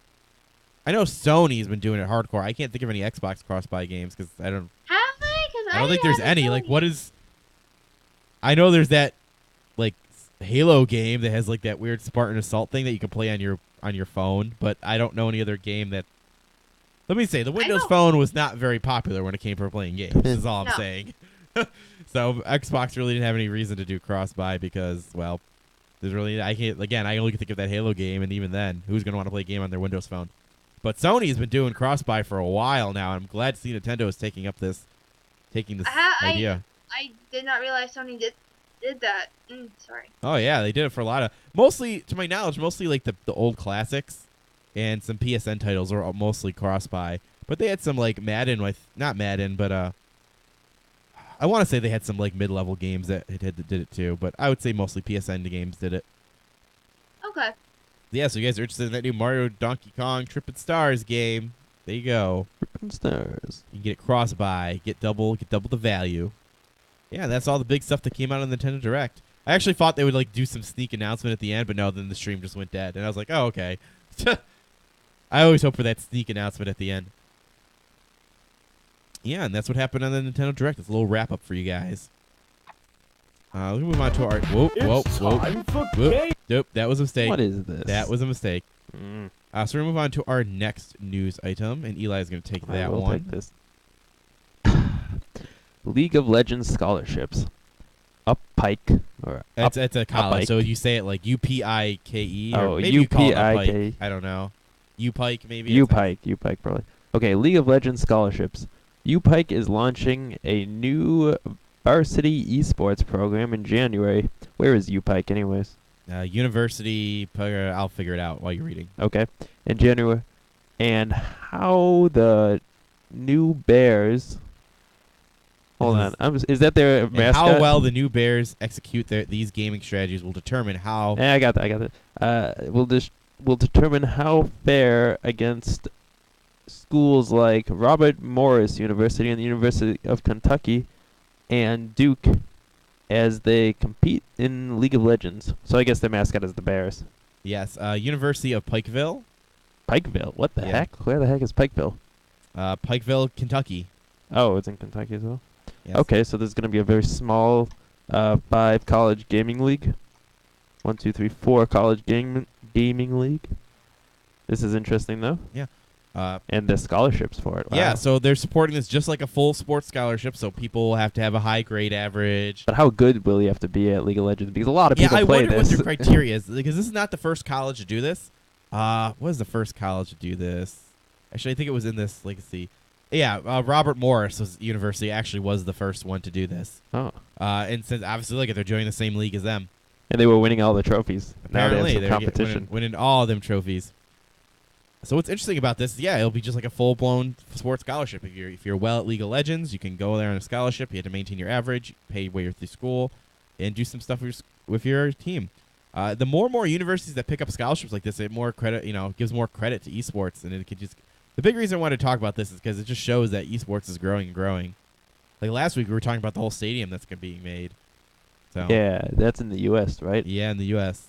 I know Sony's been doing it hardcore. I can't think of any Xbox cross-buy games because I don't. Have they? Because I don't think there's any. Like, what is? I know there's that like Halo game that has like that weird Spartan Assault thing that you can play on your phone, but I don't know any other game that. Let me say, the Windows Phone was not very popular when it came for playing games. Is all I'm saying. So Xbox really didn't have any reason to do cross-buy because, well, there's really I only can think of that Halo game, and even then, who's gonna want to play a game on their Windows Phone? But Sony's been doing cross-buy for a while now, and I'm glad to see Nintendo is taking this idea. I did not realize Sony did that. Sorry. Oh yeah, they did it for a lot of mostly, to my knowledge, like the old classics and some PSN titles are mostly cross-buy. But they had some like Madden not Madden, but I want to say they had some like mid-level games that did it too. But I would say mostly PSN games did it. Okay. Yeah, so you guys are interested in that new Mario Donkey Kong Trippin' Stars game? There you go. Trippin' Stars. You can get it cross-buy, get double the value. Yeah, that's all the big stuff that came out on the Nintendo Direct. I actually thought they would like do some sneak announcement at the end, but no, then the stream just went dead, and I was like, oh okay. I always hope for that sneak announcement at the end. Yeah, and that's what happened on the Nintendo Direct. It's a little wrap up for you guys. Let's move on to our. Whoa. Nope, that was a mistake. What is this? That was a mistake. So we're gonna move on to our next news item, and Eli is gonna take that I will one. take this. League of Legends scholarships. Up Pike or It's a college, Upike. so you say it like UPIKE. Oh, or maybe you call it Upike. UPIKE. I don't know. UPike maybe. U-Pike probably. Okay, League of Legends scholarships. U-Pike is launching a new varsity esports program in January. Where is U-Pike anyways? University. I'll figure it out while you're reading. Okay, in January. And how the new Bears... Hold on. Is that their And mascot? how well the new Bears execute these gaming strategies will determine how. I got that. Will determine how fair against schools like Robert Morris University and the University of Kentucky and Duke as they compete in League of Legends. So I guess their mascot is the Bears. Yes, University of Pikeville. Pikeville? What the Yeah. heck? Where the heck is Pikeville? Pikeville, Kentucky. Oh, it's in Kentucky as well? Yes. Okay, so there's going to be a very small 5 college gaming league. 1, 2, 3, 4 college gaming league. This is interesting, though. Yeah. And the scholarships for it. Wow. Yeah, so they're supporting this just like a full sports scholarship, so people will have to have a high grade average. But how good will you have to be at League of Legends? Because a lot of people I play wonder this. what their criteria is, because this is not the first college to do this. What was the first college to do this? Actually, I think it was in this, like, let's see. Yeah, Robert Morris University actually was the first one to do this. Oh. And since, obviously, look, they're joining the same league as them. And they were winning all the trophies. Now they Apparently, have some they're competition. winning all of them trophies. So what's interesting about this, it'll be just like a full-blown sports scholarship. If you're well at League of Legends, you can go there on a scholarship. You have to maintain your average, pay your way through school, and do some stuff with your team. The more and more universities that pick up scholarships like this, it more credit, gives more credit to esports, and it could just. The big reason I wanted to talk about this is because it just shows that esports is growing and growing. Like last week, we were talking about the whole stadium that's being made. So Yeah, that's in the U.S., right? yeah, in the U.S.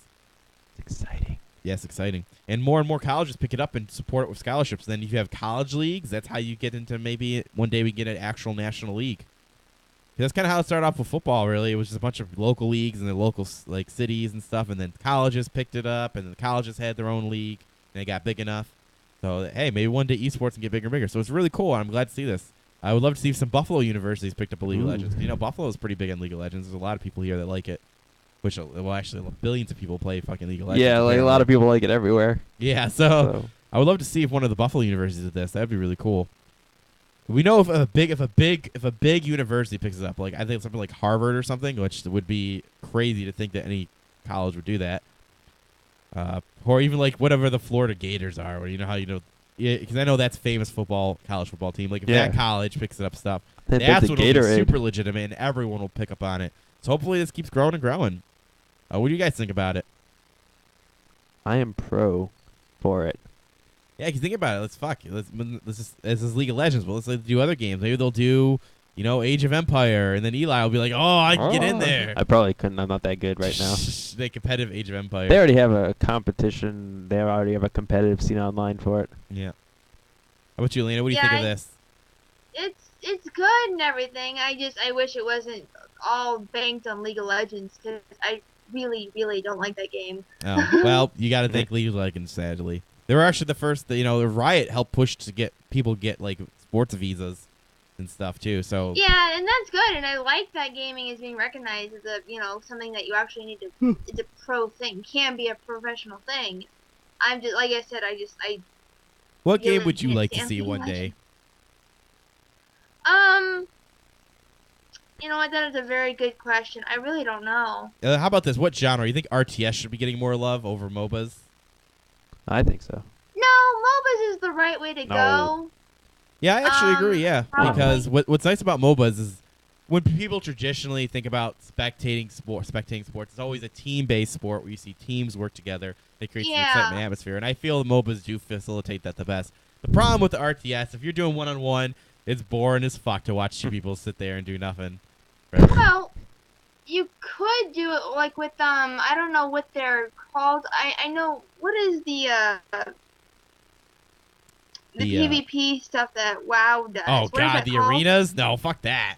It's exciting. Yes, exciting. And more colleges pick it up and support it with scholarships. Then if you have college leagues, that's how you get into maybe one day we get an actual national league. That's kind of how it started off with football, really. It was just a bunch of local leagues in the local cities and stuff, and then colleges picked it up, and the colleges had their own league, and it got big enough. So, hey, maybe one day esports can get bigger and bigger. So it's really cool, and I'm glad to see this. I would love to see if some Buffalo universities picked up a League of Legends. Buffalo is pretty big in League of Legends. There's a lot of people here that like it. Which, well, actually, billions of people play fucking League of Legends. Yeah, like a lot of people like it everywhere. Yeah, so I would love to see if one of the Buffalo universities did this. That'd be really cool. We know if a big university picks it up, like I think something like Harvard or something, which would be crazy to think that any college would do that. Or even like whatever the Florida Gators are, or because I know that's famous college football team. Like if that college picks it up stuff, that's what will be super legitimate, and everyone will pick up on it. So hopefully this keeps growing and growing. What do you guys think about it? I am pro for it. Yeah, because think about it. This is League of Legends, but let's do other games. Maybe they'll do, Age of Empire, and then Eli will be like, "Oh, I can get in there." I probably couldn't. I'm not that good right now. They competitive Age of Empire. They already have a competition. They already have a competitive scene online for it. Yeah. How about you, Lena? What do you think of this? It's good and everything. I wish it wasn't all banked on League of Legends, because I really, really don't like that game. Oh, well, you got to thank League of Legends, sadly. They were actually the first, the Riot helped push to get people get like sports visas and stuff too. So yeah, and that's good, and I like that gaming is being recognized as a something that you actually need to. It's a pro thing, can be a professional thing. I'm just like I said, I. What really game would you can't like to stand see League of one day? You know what? That is a very good question. I really don't know. How about this? What genre? You think RTS should be getting more love over MOBAs? I think so. No, MOBAs is the right way to go. Yeah, I actually agree. Yeah, probably. because what's nice about MOBAs is when people traditionally think about spectating sports, it's always a team-based sport where you see teams work together. They create an excitement atmosphere, and I feel MOBAs do facilitate that the best. The problem with the RTS, if you're doing one-on-one, it's boring as fuck to watch two people sit there and do nothing. Right? Well, you could do it like with I don't know what they're called. I know what is the PvP stuff that WoW does. Oh What is god, that the called? arenas? No, fuck that.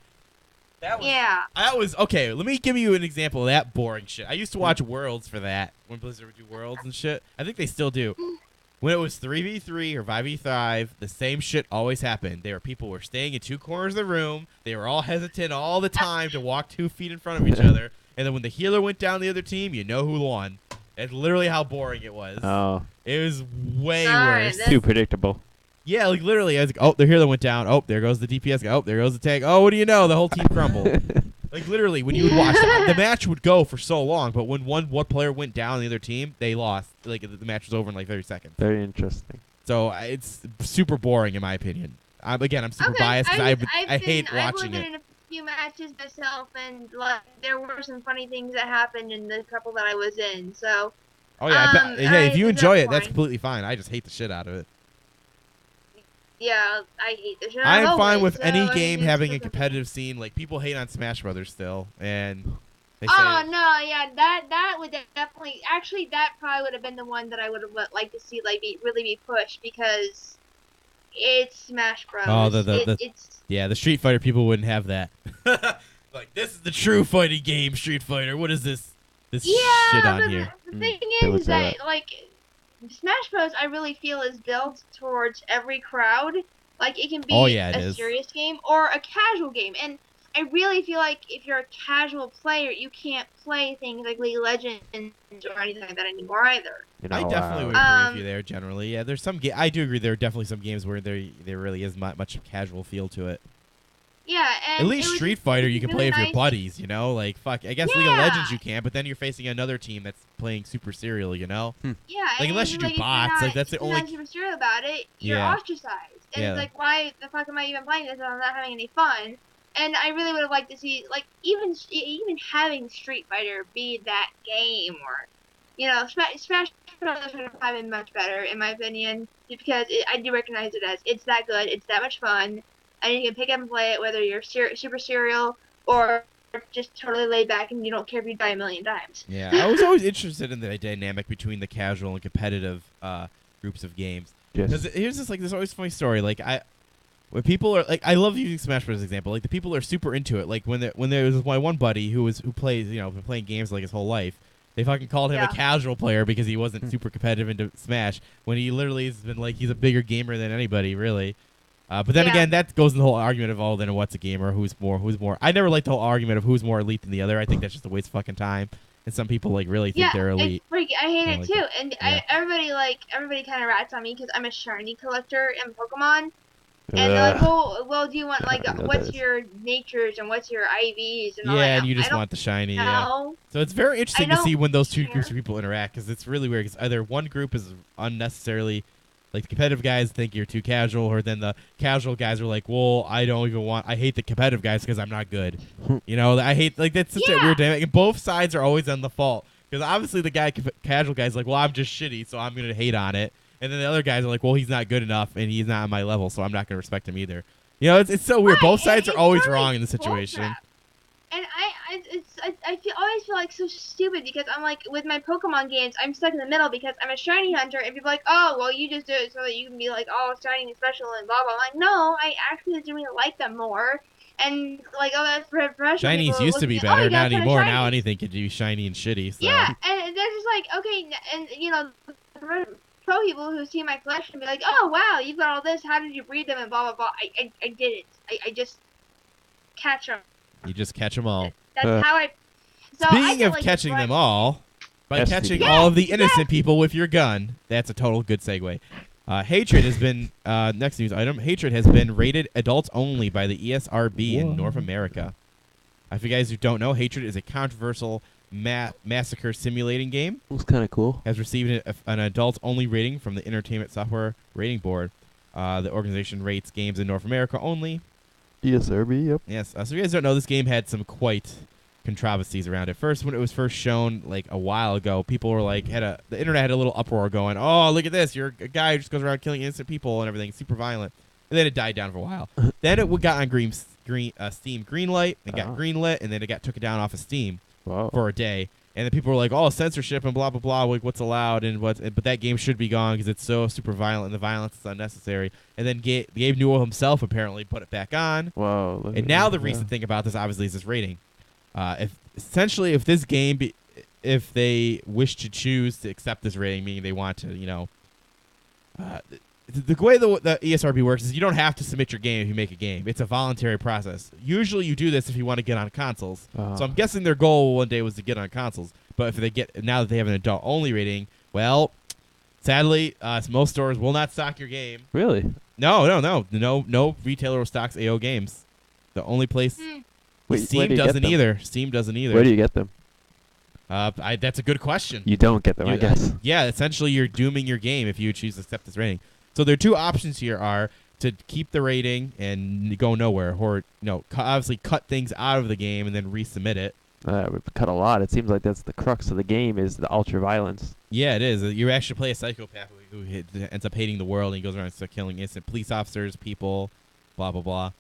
That was okay. Let me give you an example of that boring shit. I used to watch Worlds for that when Blizzard would do Worlds and shit. I think they still do. When it was 3v3 or 5v5, the same shit always happened. People were staying in two corners of the room. They were all hesitant all the time to walk 2 feet in front of each other. And then when the healer went down the other team, you know who won. That's literally how boring it was. Oh, It was way Alright, worse. that's- too predictable. Yeah, like literally, I was like, oh, the healer went down. Oh, there goes the DPS. Oh, there goes the tank. Oh, what do you know? The whole team crumbled. Like literally, when you would watch, the match would go for so long, but when one player went down, the other team they lost. Like the match was over in like 30 seconds. Very interesting. So it's super boring in my opinion. I'm super biased because I hate watching I've it. been in a few matches myself, and like there were some funny things that happened in the couple that I was in. So Oh yeah, hey, if you it's enjoy it, boring. that's completely fine. I just hate the shit out of it. yeah, I hate the shit. I am out of fine it, with so, any I mean, game it's having a okay. competitive scene. Like people hate on Smash Brothers still, and they say, Oh no, yeah, that would definitely. Actually, that probably would have been the one that I would have liked to see like really be pushed because it's Smash Bros. Oh, It's yeah, the Street Fighter people wouldn't have that. Like this is the true fighting game, Street Fighter. What is this yeah, shit on but here? the thing They would is say that like Smash Bros. I really feel is built towards every crowd. Like it can be Oh, yeah, it a is. serious game or a casual game, and I really feel like if you're a casual player, you can't play things like League of Legends or anything like that anymore either. You know, I definitely would agree with you Um, there. Generally, yeah, there's some. I do agree. There are definitely some games where there really is much casual feel to it. Yeah, and At least it was Street Fighter you can really play with your nice. buddies, you know? Like, fuck, I guess League of Yeah. Legends you can, but then you're facing another team that's playing super serial, you know? Yeah, Like, and unless it's you do like, if you're bots, not- like, that's the if you're only- not super serious about it, you're Yeah. ostracized. And Yeah. it's like, why the fuck am I even playing this if I'm not having any fun? And I really would have liked to see, like, even having Street Fighter be that game, or, you know, Smash Bros. Would have been much better, in my opinion, just because I do recognize it as it's that good, it's that much fun, and you can pick up and play it whether you're super serial or just totally laid back and you don't care if you die a million times. Yeah, I was always interested in the dynamic between the casual and competitive groups of games. Because Just here's this, like, this always funny story. Like, when people are, like, I love using Smash Bros. As an example. Like, the people are super into it. Like, when there was my one buddy who plays, you know, been playing games like his whole life. They fucking called him Yeah. a casual player because he wasn't super competitive into Smash, when he literally has been, like, he's a bigger gamer than anybody, really. But then Yeah. again, that goes in the whole argument of, oh, then what's a gamer? Who's more? I never liked the whole argument of who's more elite than the other. I think that's just a waste of fucking time. And some people, like, really think they're elite. I hate I it like too. it. And Yeah. everybody kind of rats on me because I'm a shiny collector in Pokemon. And they're like, well, do you want like I know what's this. your natures and what's your IVs and all Yeah, that? and you just I don't want the shiny, yeah. know. So it's very interesting to don't see when those two care. groups of people interact, because it's really weird. Because either one group is unnecessarily, like, the competitive guys think you're too casual, or then the casual guys are like, well, I hate the competitive guys because I'm not good. You know, I hate, like, that's such a Yeah. weird dynamic. And both sides are always on the fault. Because obviously the casual guy's like, well, I'm just shitty, so I'm going to hate on it. And then the other guys are like, well, he's not good enough, and he's not on my level, so I'm not going to respect him either. You know, it's so weird. Right, Both sides and are always it's totally wrong in the situation. bullcrap. And always feel like so stupid because I'm like with my Pokemon games I'm stuck in the middle because I'm a shiny hunter and people are like, oh well, you just do it so that you can be like, oh, shiny and special and blah blah. I'm like, no, I actually genuinely like them more. And like, oh, that's professional. Shinies people used to be looking at, better, you got not a ton of anymore. Now shinies. anything can be shiny and shitty. So. Yeah, and they're just like, okay, and you know, pro people who see my collection be like, oh wow, you've got all this. How did you breed them and blah blah blah. I did it. I just catch them. You just catch them all. That's how I. So I Speaking feel of like catching it's them all, by Yes, catching Steve. all of the innocent people with your gun, that's a total good segue. Hatred has been, next news item, Hatred has been rated adults only by the ESRB in North America. For you guys who don't know, Hatred is a controversial massacre simulating game. looks kind of cool. Has received an adults-only rating from the Entertainment Software Rating Board. The organization rates games in North America only. ESRB, yep. Yes. So if you guys don't know, this game had some quite controversies around it. First, when it was first shown, like a while ago, people were like, the internet had a little uproar going, "Oh, look at this! You're a guy who just goes around killing innocent people and everything, super violent." And then it died down for a while. Then it got on Steam Greenlight and got greenlit, and then it got took down off of Steam Wow. for a day. And then people were like, "Oh, censorship and blah blah blah. Like, what's allowed and what?" But that game should be gone because it's so super violent and the violence is unnecessary. And then Gabe Newell himself apparently put it back on. Wow. look And at now that, the recent thing about this obviously is this rating. If this game, if they wish to choose to accept this rating, meaning they want to, the way the ESRB works is you don't have to submit your game if you make a game. It's a voluntary process. Usually you do this if you want to get on consoles. So I'm guessing their goal one day was to get on consoles. But if they get now that they have an adult only rating, well, sadly, most stores will not stock your game. Really? No retailer stocks AO games. The only place Steam doesn't either. Steam doesn't either. Where do you get them? That's a good question. You don't get them, I guess. Yeah, essentially you're dooming your game if you choose to accept this rating. So their two options here are to keep the rating and go nowhere, or obviously cut things out of the game and then resubmit it. We've cut a lot. It seems like that's the crux of the game is the ultra violence. Yeah, it is. You actually play a psychopath who ends up hating the world and he goes around and starts killing innocent police officers, people, blah blah blah.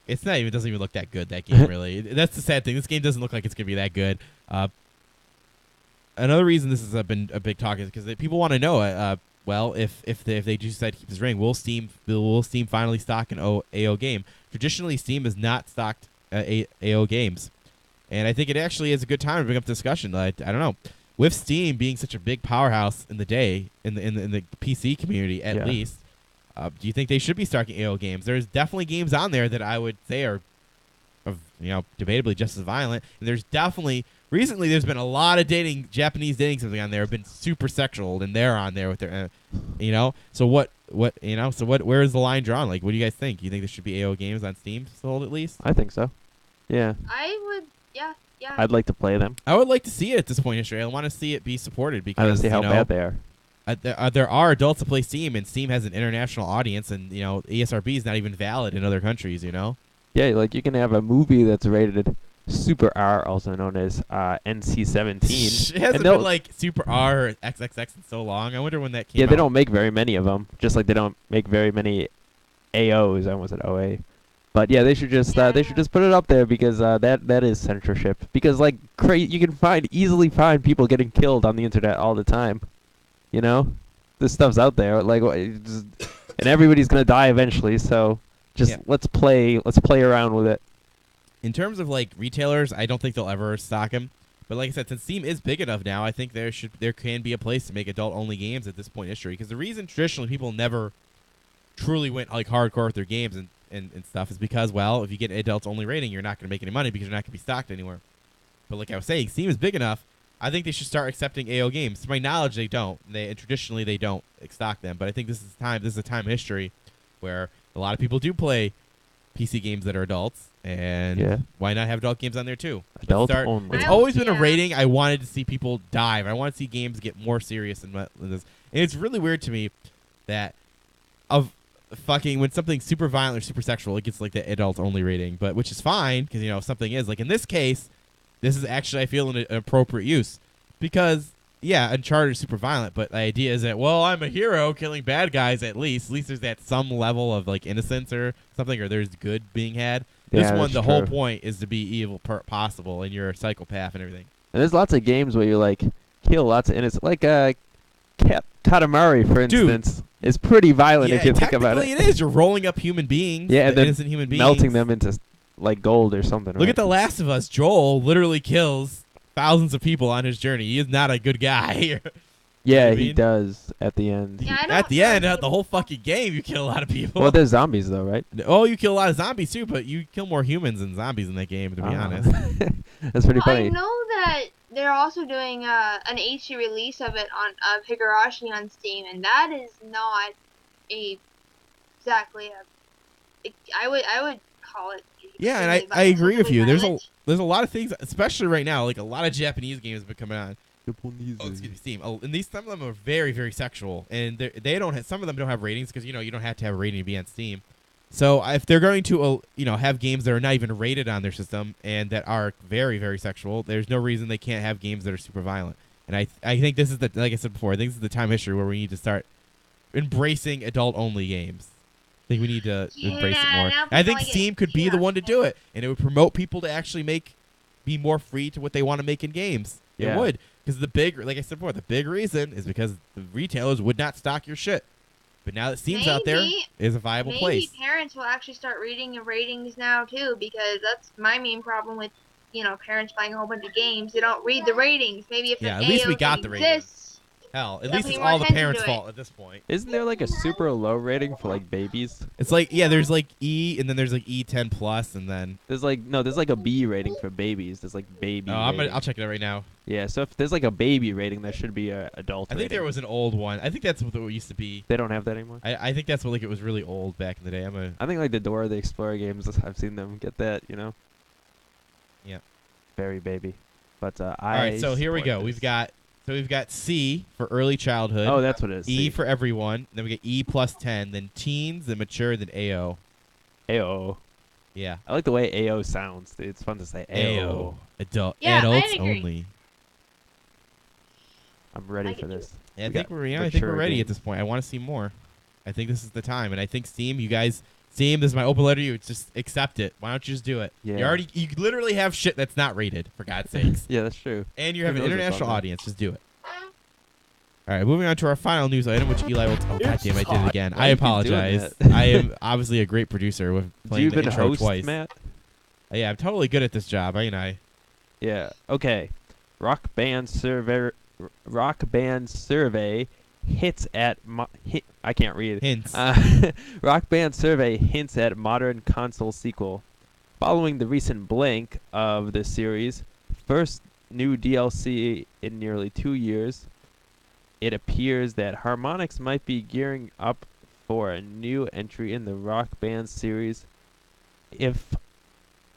It doesn't even look that good, that game, really. That's the sad thing. This game doesn't look like it's going to be that good. Another reason this has been a big talk is because people want to know, well, if they do decide to keep this rating, will Steam finally stock an AO game? Traditionally, Steam has not stocked AO games. And I think it actually is a good time to bring up discussion. I don't know. With Steam being such a big powerhouse in the day, in the PC community at least, do you think they should be stocking AO games? There's definitely games on there that I would say are, debatably just as violent. And there's definitely recently there's been a lot of Japanese dating something on there have been super sexual, and they're on there with their, So where is the line drawn? Like, what do you guys think? Do you think there should be AO games on Steam sold at least? I think so. Yeah. I would. Yeah. I'd like to play them. I would like to see it at this point in history. I want to see it be supported because I want to see how bad they are. There are adults that play Steam, and Steam has an international audience, and ESRB is not even valid in other countries. Yeah, like you can have a movie that's rated Super R, also known as NC-17. It hasn't been like Super R or XXX in so long. I wonder when that came out. Yeah, they don't make very many of them, just like they don't make very many AOs. I almost said OA. But yeah, they should just put it up there because that is censorship. Because you can easily find people getting killed on the internet all the time. This stuff's out there. And everybody's gonna die eventually. So let's play around with it. In terms of retailers, I don't think they'll ever stock them. But like I said, since Steam is big enough now, I think there can be a place to make adult only games at this point in history. Because the reason traditionally people never truly went hardcore with their games and stuff is because, well, if you get an adults only rating, you're not going to make any money because you're not going to be stocked anywhere. But like I was saying, Steam is big enough. I think they should start accepting AO games. To my knowledge, they don't. Traditionally they don't stock them. But I think this is a time in history where a lot of people do play PC games that are adults, and why not have adult games on there too? Adult only. It's always been a rating I wanted to see people dive. I want to see games get more serious than this. And it's really weird to me that when something's super violent or super sexual, it gets the adult only rating, but which is fine because if something is in this case, this is actually I feel an appropriate use because Uncharted is super violent, but the idea is that I'm a hero killing bad guys at least there's that some level of innocence or something, or there's good being had. This one, the whole point is to be evil possible, and you're a psychopath and everything. And there's lots of games where you kill lots of innocent, Katamari, for instance. Is pretty violent if you think about it. It is. You're rolling up human beings, and then innocent human beings, melting them into gold or something. Look at The Last of Us. Joel literally kills thousands of people on his journey. He is not a good guy. Yeah, he does at the end. Yeah, at the end, the whole fucking game, you kill a lot of people. Well, there's zombies though, right? Oh, you kill a lot of zombies too, but you kill more humans than zombies in that game, to be honest. That's pretty funny. I know that they're also doing an HD release of it on Higurashi on Steam, and that is not exactly I would call it. Yeah, and I agree with you. There's a lot of things, especially right now. A lot of Japanese games have been coming out. Excuse me, Steam. And some of them are very, very sexual, and they don't have, some of them don't have ratings because you don't have to have a rating to be on Steam. So if they're going to have games that are not even rated on their system and that are very, very sexual, there's no reason they can't have games that are super violent. And I think this is like I said before, I think this is the time in history where we need to start embracing adult only games. I think we need to embrace it more. I think Steam could be the one to do it, and it would promote people to actually be more free to what they want to make in games. It would. Because like I said before, the big reason is because the retailers would not stock your shit. But now that Steam's out there, is a viable place. Maybe parents will actually start reading the ratings now too, because that's my main problem with, parents buying a whole bunch of games. They don't read the ratings. Maybe if at least we got the ratings. Hell, at Definitely least it's more all the attention parents' to it. fault at this point. Isn't there like a super low rating for like babies? It's like, yeah, there's like E, and then there's like E10 plus, and then There's like there's like a B rating for babies. There's like baby. rating. I'll check it out right now. Yeah, so if there's like a baby rating, there should be a adult. I think there rating. was an old one. I think that's what it used to be. They don't have that anymore. I think that's what like it was really old back in the day. I think like the Dora the Explorer games, I've seen them get that. Yeah. Very baby. But All right, so here we support go. this. We've got C for early childhood. Oh, that's what it is. E C. for everyone. Then we get E plus 10. Then teens. Then mature. Then AO. AO. Yeah. I like the way AO sounds. It's fun to say AO. Adult. Yeah, I Adults agree. only. I'm ready I for get you. this. Yeah, I We think got we're ready mature at games. this point. I want to see more. I think this is the time, and I think Steam, you guys, Steam, this is my open letter to you. Just accept it. Why don't you just do it? Yeah. You literally have shit that's not rated, for God's sakes, Yeah, that's true. and you Who have an knows what's on international there? audience. Just do it. All right, moving on to our final news item, which Eli will. Oh, It's goddamn, I did it hot. again. Why I you keep doing apologize. that? I am obviously a great producer with playing You've the been a intro host, twice. Matt? Yeah, I'm totally good at this job, ain't I? Yeah. Okay. Rock band survey hits at I can't read. Hints. Rock band survey hints at modern console sequel. Following the recent blank of the series, first new DLC in nearly 2 years, it appears that Harmonix might be gearing up for a new entry in the Rock Band series if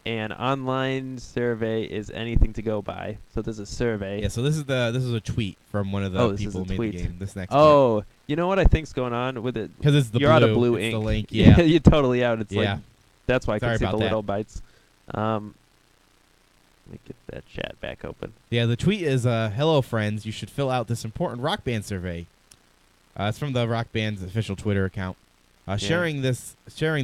an online survey is anything to go by. So there's a survey. Yeah, so this is a tweet from one of the Oh, this is people a who made tweet. the game. This next Oh, you know what I think's going on with it? because it's the You're blue. out of blue it's ink. The link, yeah. You're totally out. It's Yeah. like that's why I Sorry can see the about that. little bites. Let me get that chat back open. Yeah, the tweet is, hello, friends. You should fill out this important Rock Band survey. It's from the Rock Band's official Twitter account. Sharing the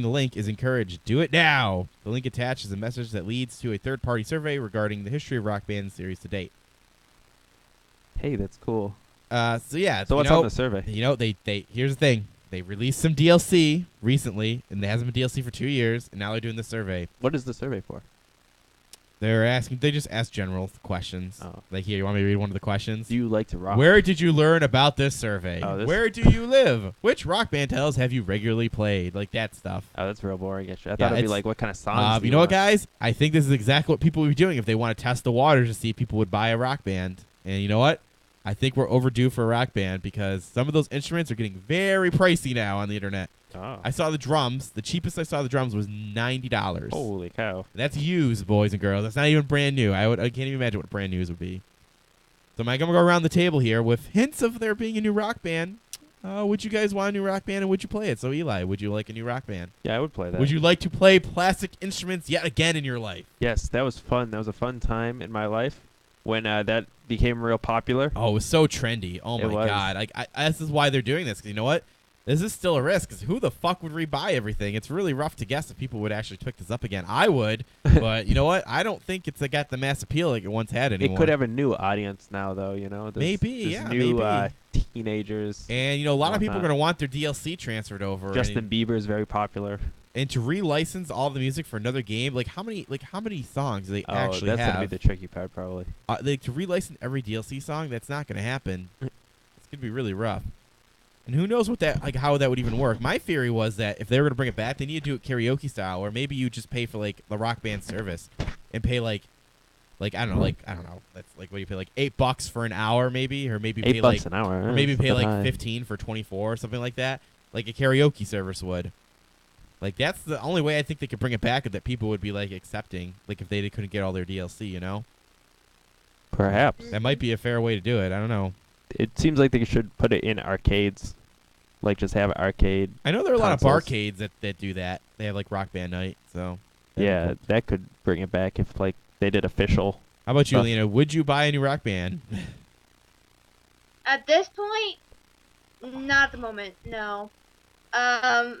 link is encouraged. Do it now. The link attaches a message that leads to a third-party survey regarding the history of Rock Band series to date. Hey, that's cool. So yeah. So what's on the survey? They here's the thing. They released some DLC recently, and there hasn't been DLC for 2 years, and now they're doing the survey. What is the survey for? They just ask general questions. Oh. Like, here, you want me to read one of the questions? Do you like to rock? Where did you learn about this survey? Oh, this- Where do you live? Which Rock Band titles have you regularly played? Like that stuff. Oh, that's real boring. Actually, I Yeah, thought it'd be it's- like, what kind of songs? do You know what, want? guys? I think this is exactly what people would be doing if they want to test the waters to see if people would buy a Rock Band. And you know what? I think we're overdue for a Rock Band because some of those instruments are getting very pricey now on the internet. Oh. I saw the drums. The cheapest I saw the drums was $90. Holy cow! That's used, boys and girls. That's not even brand new. I can't even imagine what brand news would be. So I'm going to go around the table here with hints of there being a new Rock Band. Would you guys want a new Rock Band, and would you play it? So Eli, would you like a new Rock Band? Yeah, I would play that. Would you like to play plastic instruments yet again in your life? Yes, that was fun. That was a fun time in my life when that became real popular. Oh, it was so trendy. Oh It my was. god! Like, this is why they're doing this. 'Cause you know what? This is still a risk. 'Cause who the fuck would rebuy everything? It's really rough to guess if people would actually pick this up again. I would, but you know what? I don't think it's got the mass appeal like it once had anymore. It could have a new audience now, though. There's, Maybe, there's yeah, new maybe. Teenagers. And a lot of people are whatnot. going to want their DLC transferred over. Justin Bieber is very popular. And to relicense all the music for another game, like how many songs do they Oh, actually that's have? gonna be the tricky part, probably. To relicense every DLC song, that's not going to happen. It's going to be really rough. And who knows how that would even work? My theory was that if they were going to bring it back, they need to do it karaoke style, or maybe you just pay for like the Rock Band service and pay like I don't know, that's like what do you pay, like $8 for an hour, maybe, or maybe pay $8 like an hour. or maybe that's pay a bit like high. 15 for 24 or something like that, like a karaoke service would. Like that's the only way I think they could bring it back, that people would be like accepting, like if they couldn't get all their DLC, Perhaps. That might be a fair way to do it. I don't know. It seems like they should put it in arcades, like just have arcade. I know there are a lot of Consoles. barcades that do that. They have like Rock Band night, so that'd be Yeah, cool. that could bring it back if like they did official. How about you, stuff. Lena? Would you buy a new Rock Band? At this point, not at the moment, no.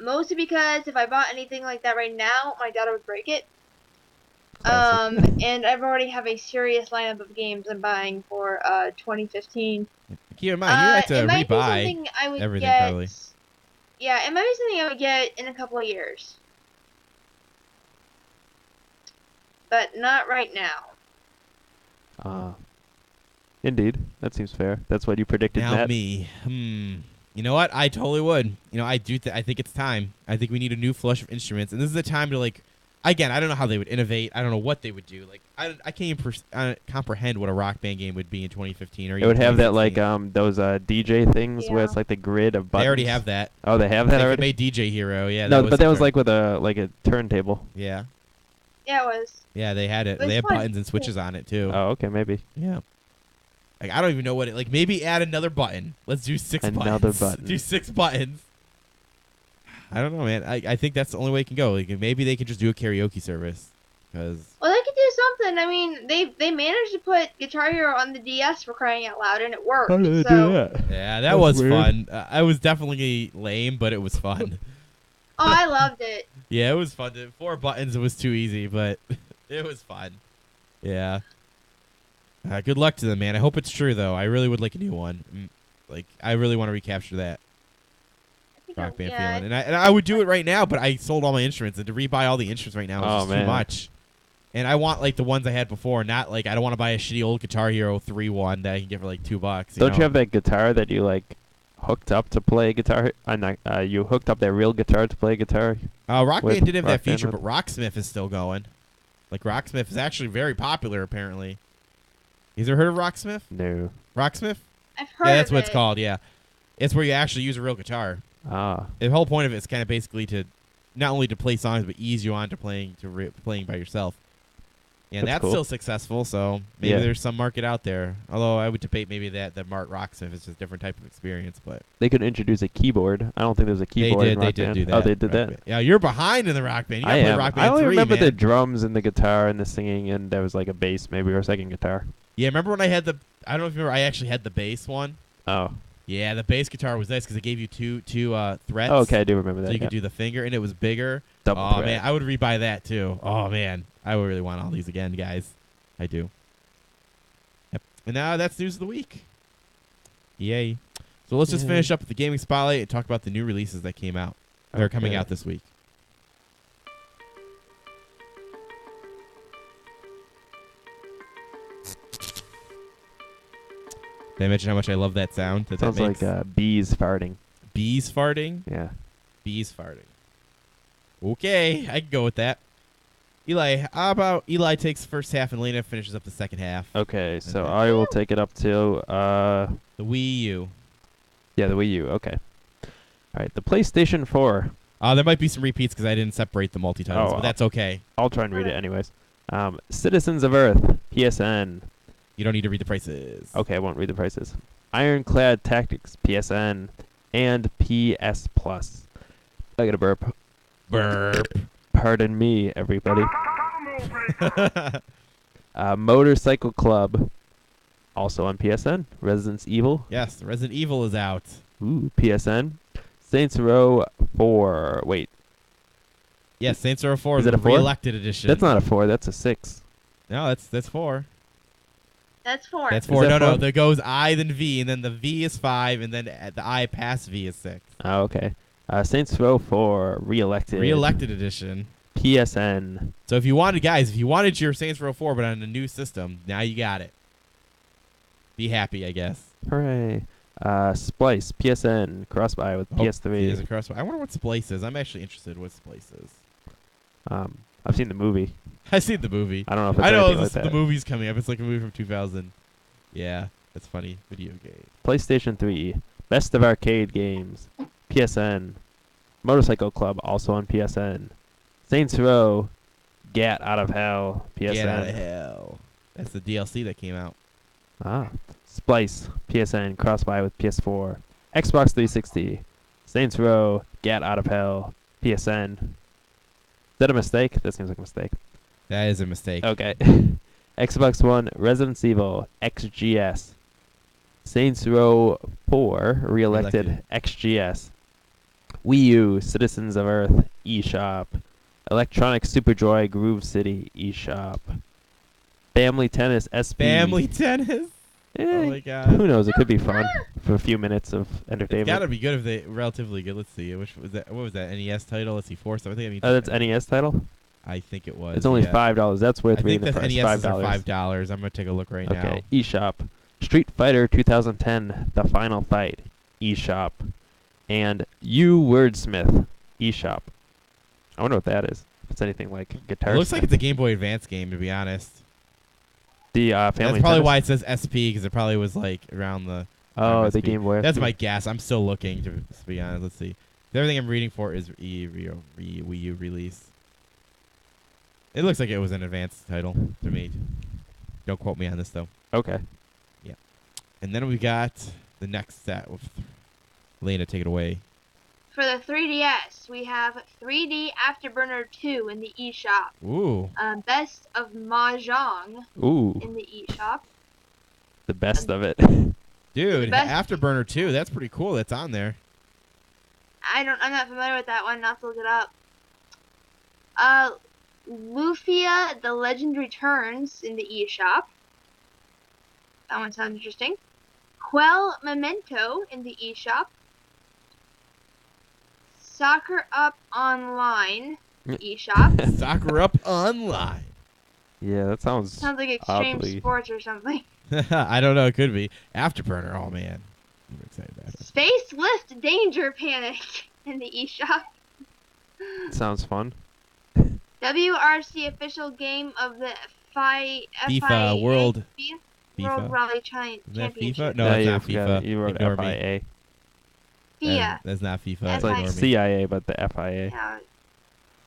Mostly because if I bought anything like that right now, my daughter would break it. Classic. And I've already have a serious lineup of games I'm buying for 2015. Keep in mind, you have to it might be rebuy something I would everything get. probably. Yeah, it might be something I would get in a couple of years, but not right now. Indeed. That seems fair. That's what you predicted, Now Matt. me. You know what? I totally would. I do. I think it's time. I think we need a new flush of instruments, and this is the time to like. Again, I don't know how they would innovate. I don't know what they would do. Like, I can't even comprehend what a Rock Band game would be in 2015 or It even would have that like 2016. those DJ things where it's Yeah. like the grid of buttons. They already have that. Oh, they have that They already. made DJ Hero. Yeah. No, but that was different. like with a turntable. Yeah. Yeah, it was. Yeah, they had it. It was They have fun. buttons and switches on it too. Oh, okay, maybe. Yeah. Like I don't even know what it like. Maybe add another button. Let's do 6 Another buttons. button. Do 6 buttons. I don't know, man. I think that's the only way it can go. Like maybe they could just do a karaoke service. Because Well, they could do something. I mean, they managed to put Guitar Hero on the DS for crying out loud, and it worked. How did they so, do that? yeah, that That's was weird. fun. I was definitely lame, but it was fun. oh, I loved it. Yeah, it was fun. 4 buttons, it was too easy, but it was fun. Yeah. Good luck to them, man. I hope it's true, though. I really would like a new one. Like, I really want to recapture that I think Rock Band yeah, feeling. And I would do it right now, but I sold all my instruments, and to rebuy all the instruments right now is Oh, just too man. much. And I want, like, the ones I had before, not, like, I don't want to buy a shitty old Guitar Hero 3 one that I can get for, like, $2. Don't you have that guitar that you like hooked up to play guitar? You hooked up that real guitar to play guitar. Rock with Band did have that Rock Band feature, with- but Rocksmith is still going. Like, Rocksmith is actually very popular, apparently. You ever heard of Rocksmith? No. Rocksmith? I've heard Yeah, that's of what it's it. called, yeah. It's where you actually use a real guitar. Ah. The whole point of it is kind of basically to not only to play songs, but ease you on to playing by yourself. Yeah, and That's that's cool. still successful, so maybe Yeah. there's some market out there. Although I would debate maybe that Mark Rocksmith is just a different type of experience, but They could introduce a keyboard. I don't think there's a they keyboard. did in they Rock did Band. do that. Oh, they did Rock that. Band. Yeah, you're behind in the Rock Band. You I gotta play am. Rock Band I only 3, remember man. the drums and the guitar and the singing, and there was like a bass maybe or a second guitar. Yeah, remember when I had I don't know if you remember, I actually had the bass one. Oh. Yeah, the bass guitar was nice because it gave you two threats. Oh, okay, I do remember that. So you yeah. could do the finger, and it was bigger. Double Oh threat. man, I would rebuy that too. Oh man, I would really want all these again, guys. I do. Yep. And now that's news of the week. Yay! So let's just Yay. finish up with the gaming spotlight and talk about the new releases that came out. They're coming Okay. out this week. Did I mention how much I love that sound? Sounds that makes? like bees farting. Bees farting. Yeah. Bees farting. Okay, I can go with that. Eli, how about Eli takes the first half and Lena finishes up the second half? Okay, so Okay. I will take it up to The Wii U. yeah, the Wii U. Okay. All right, the PlayStation 4. There might be some repeats because I didn't separate the multi-titles, Oh, but that's okay. I'll try and read it anyways. Citizens of Earth, PSN. You don't need to read the prices. Okay, I won't read the prices. Ironclad Tactics, PSN, and PS Plus. I got a burp. Burp. Pardon me, everybody. Motorcycle Club, also on PSN. Resident Evil, Yes, Resident Evil is out. ooh, PSN. Saints Row 4. Wait, Yes, Saints Row 4 Is it the a 4? re-elected edition. that's not a 4. That's a 6. No, that's 4. That's 4. That's Is 4. that No, 4? there goes I, then V, and then the V is 5, and then the I past V is 6. Oh, okay. Saints Row 4 re-elected. Re-elected edition. PSN. So if you wanted your Saints Row 4 but on a new system, now you got it. Be happy, I guess. Hooray. Splice, PSN, cross-buy with It is PS3. a crossbar. I wonder what Splice is. I'm actually interested in what Splice is. I've seen the movie. I've seen the movie. I don't know if it's I know anything like the that. movie's coming up. It's like a movie from 2000. Yeah, that's funny. Video game. PlayStation 3, Best of Arcade Games, PSN, Motorcycle Club, also on PSN, Saints Row, Gat Out of Hell, PSN. Get out of hell. That's the DLC that came out. Splice, PSN, cross-buy with PS4, Xbox 360, Saints Row, Gat Out of Hell, PSN. Is that a mistake? That seems like a mistake. That is a mistake. Okay. Xbox One, Resident Evil, XGS, Saints Row 4, re-elected, Re-elected. XGS, Wii U, Citizens of Earth, eShop, Electronic Superjoy, Groove City, eShop, Family Tennis, SP. Family Tennis. Eh, Oh my god. who knows? It could be fun for a few minutes of It's entertainment. gotta be good if they relatively good. Let's see. Which was that? What was that? NES title? Let's see. Force. I think. I mean. Oh, that's NES title? I think it was. It's only yeah. $5. That's worth I think reading the the price. NES is $5. $5. I'm gonna take a look right Okay, now. eShop. Street Fighter 2010, The Final Fight, eShop, and You Wordsmith, eShop. I wonder what that is. If it's anything like Guitar It looks like Smith. it's a Game Boy Advance game, to be honest. The That's Family probably Tennis? why it says SP, because it probably was like around the. Oh, the SP. Game Boy. That's SP. my guess. I'm still looking, to be honest. Let's see. Everything I'm reading for is Wii U release. It looks like it was an advanced title to me. Don't quote me on this, though. Okay. And then we got the next set with Lena. Take it away. For the 3DS, we have 3D Afterburner 2 in the eShop. Ooh. Best of Mahjong Ooh, in the eShop. the best of it. Dude, best- Afterburner 2. That's pretty cool. That's on there. I'm not familiar with that one. I'll have to look it up. Lufia, The Legend Returns in the eShop. That one sounds interesting. Quell Memento in the eShop. Soccer Up Online eShop. Soccer Up Online. Yeah, that sounds. Sounds like Extreme Oddly. Sports or something. I don't know. It could be. Afterburner. Oh, man. I'm excited about it. Space Lift Danger Panic in the eShop. Sounds fun. WRC official game of the FIFA World. World FIFA. Rally Isn't that Championship. FIFA? No, it's you not forgot FIFA. it. You wrote Ignore me. FIA. FIA. That's not FIFA. It's It's like Ignore me. CIA, but the FIA. Yeah.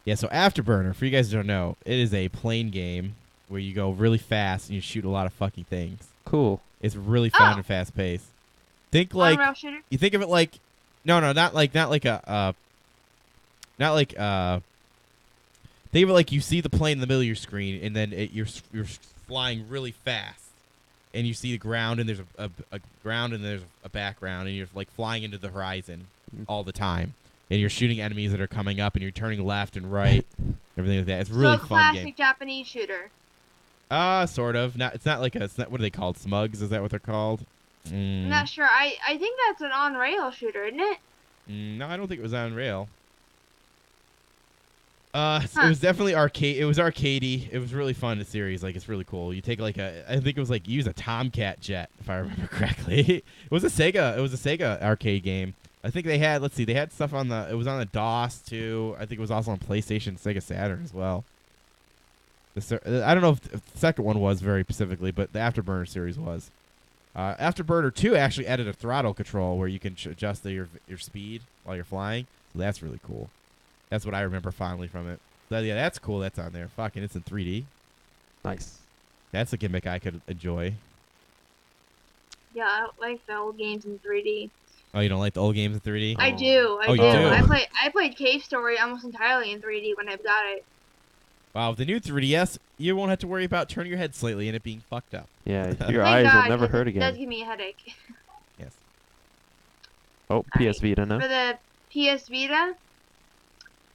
Yeah, so Afterburner, for you guys who don't know, it is a plane game where you go really fast and you shoot a lot of fucking things. Cool. It's really fun Oh. and fast paced. Think like On-rail shooter. you think of it like not like think of it like you see the plane in the middle of your screen and then you're flying really fast and you see the ground and there's a ground and there's a background and you're like flying into the horizon all the time and you're shooting enemies that are coming up and you're turning left and right, everything like that. It's a really So a fun classic game. Japanese shooter. Sort of. It's not like what are they called? Smugs? Is that what they're called? I'm not sure. I think that's an on-rail shooter, isn't it? No, I don't think it was on rail. It Huh. was definitely arcade. It was arcadey. It was really fun. The series, like, it's really cool. You take like I think it was like you use a Tomcat jet, if I remember correctly. It was a Sega arcade game. I think they had. Let's see, they had stuff on the. It was on the DOS too. I think it was also on PlayStation, Sega Saturn as well. I don't know if the second one was very specifically, but the Afterburner series was. Afterburner 2 actually added a throttle control where you can adjust your speed while you're flying. So that's really cool. That's what I remember fondly from it. So yeah, that's cool. That's on there. Fucking, it's in 3D. Nice. That's a gimmick I could enjoy. Yeah, I like the old games in 3D. Oh, you don't like the old games in 3D? I do. I Oh, do. you do? I played Cave Story almost entirely in 3D when I got it. Wow, with the new 3DS, you won't have to worry about turning your head slightly and it being fucked up. Yeah, your Thank eyes God, will never 'cause hurt It does again. give me a headache. Yes. Oh, PS Vita now. For the PS Vita,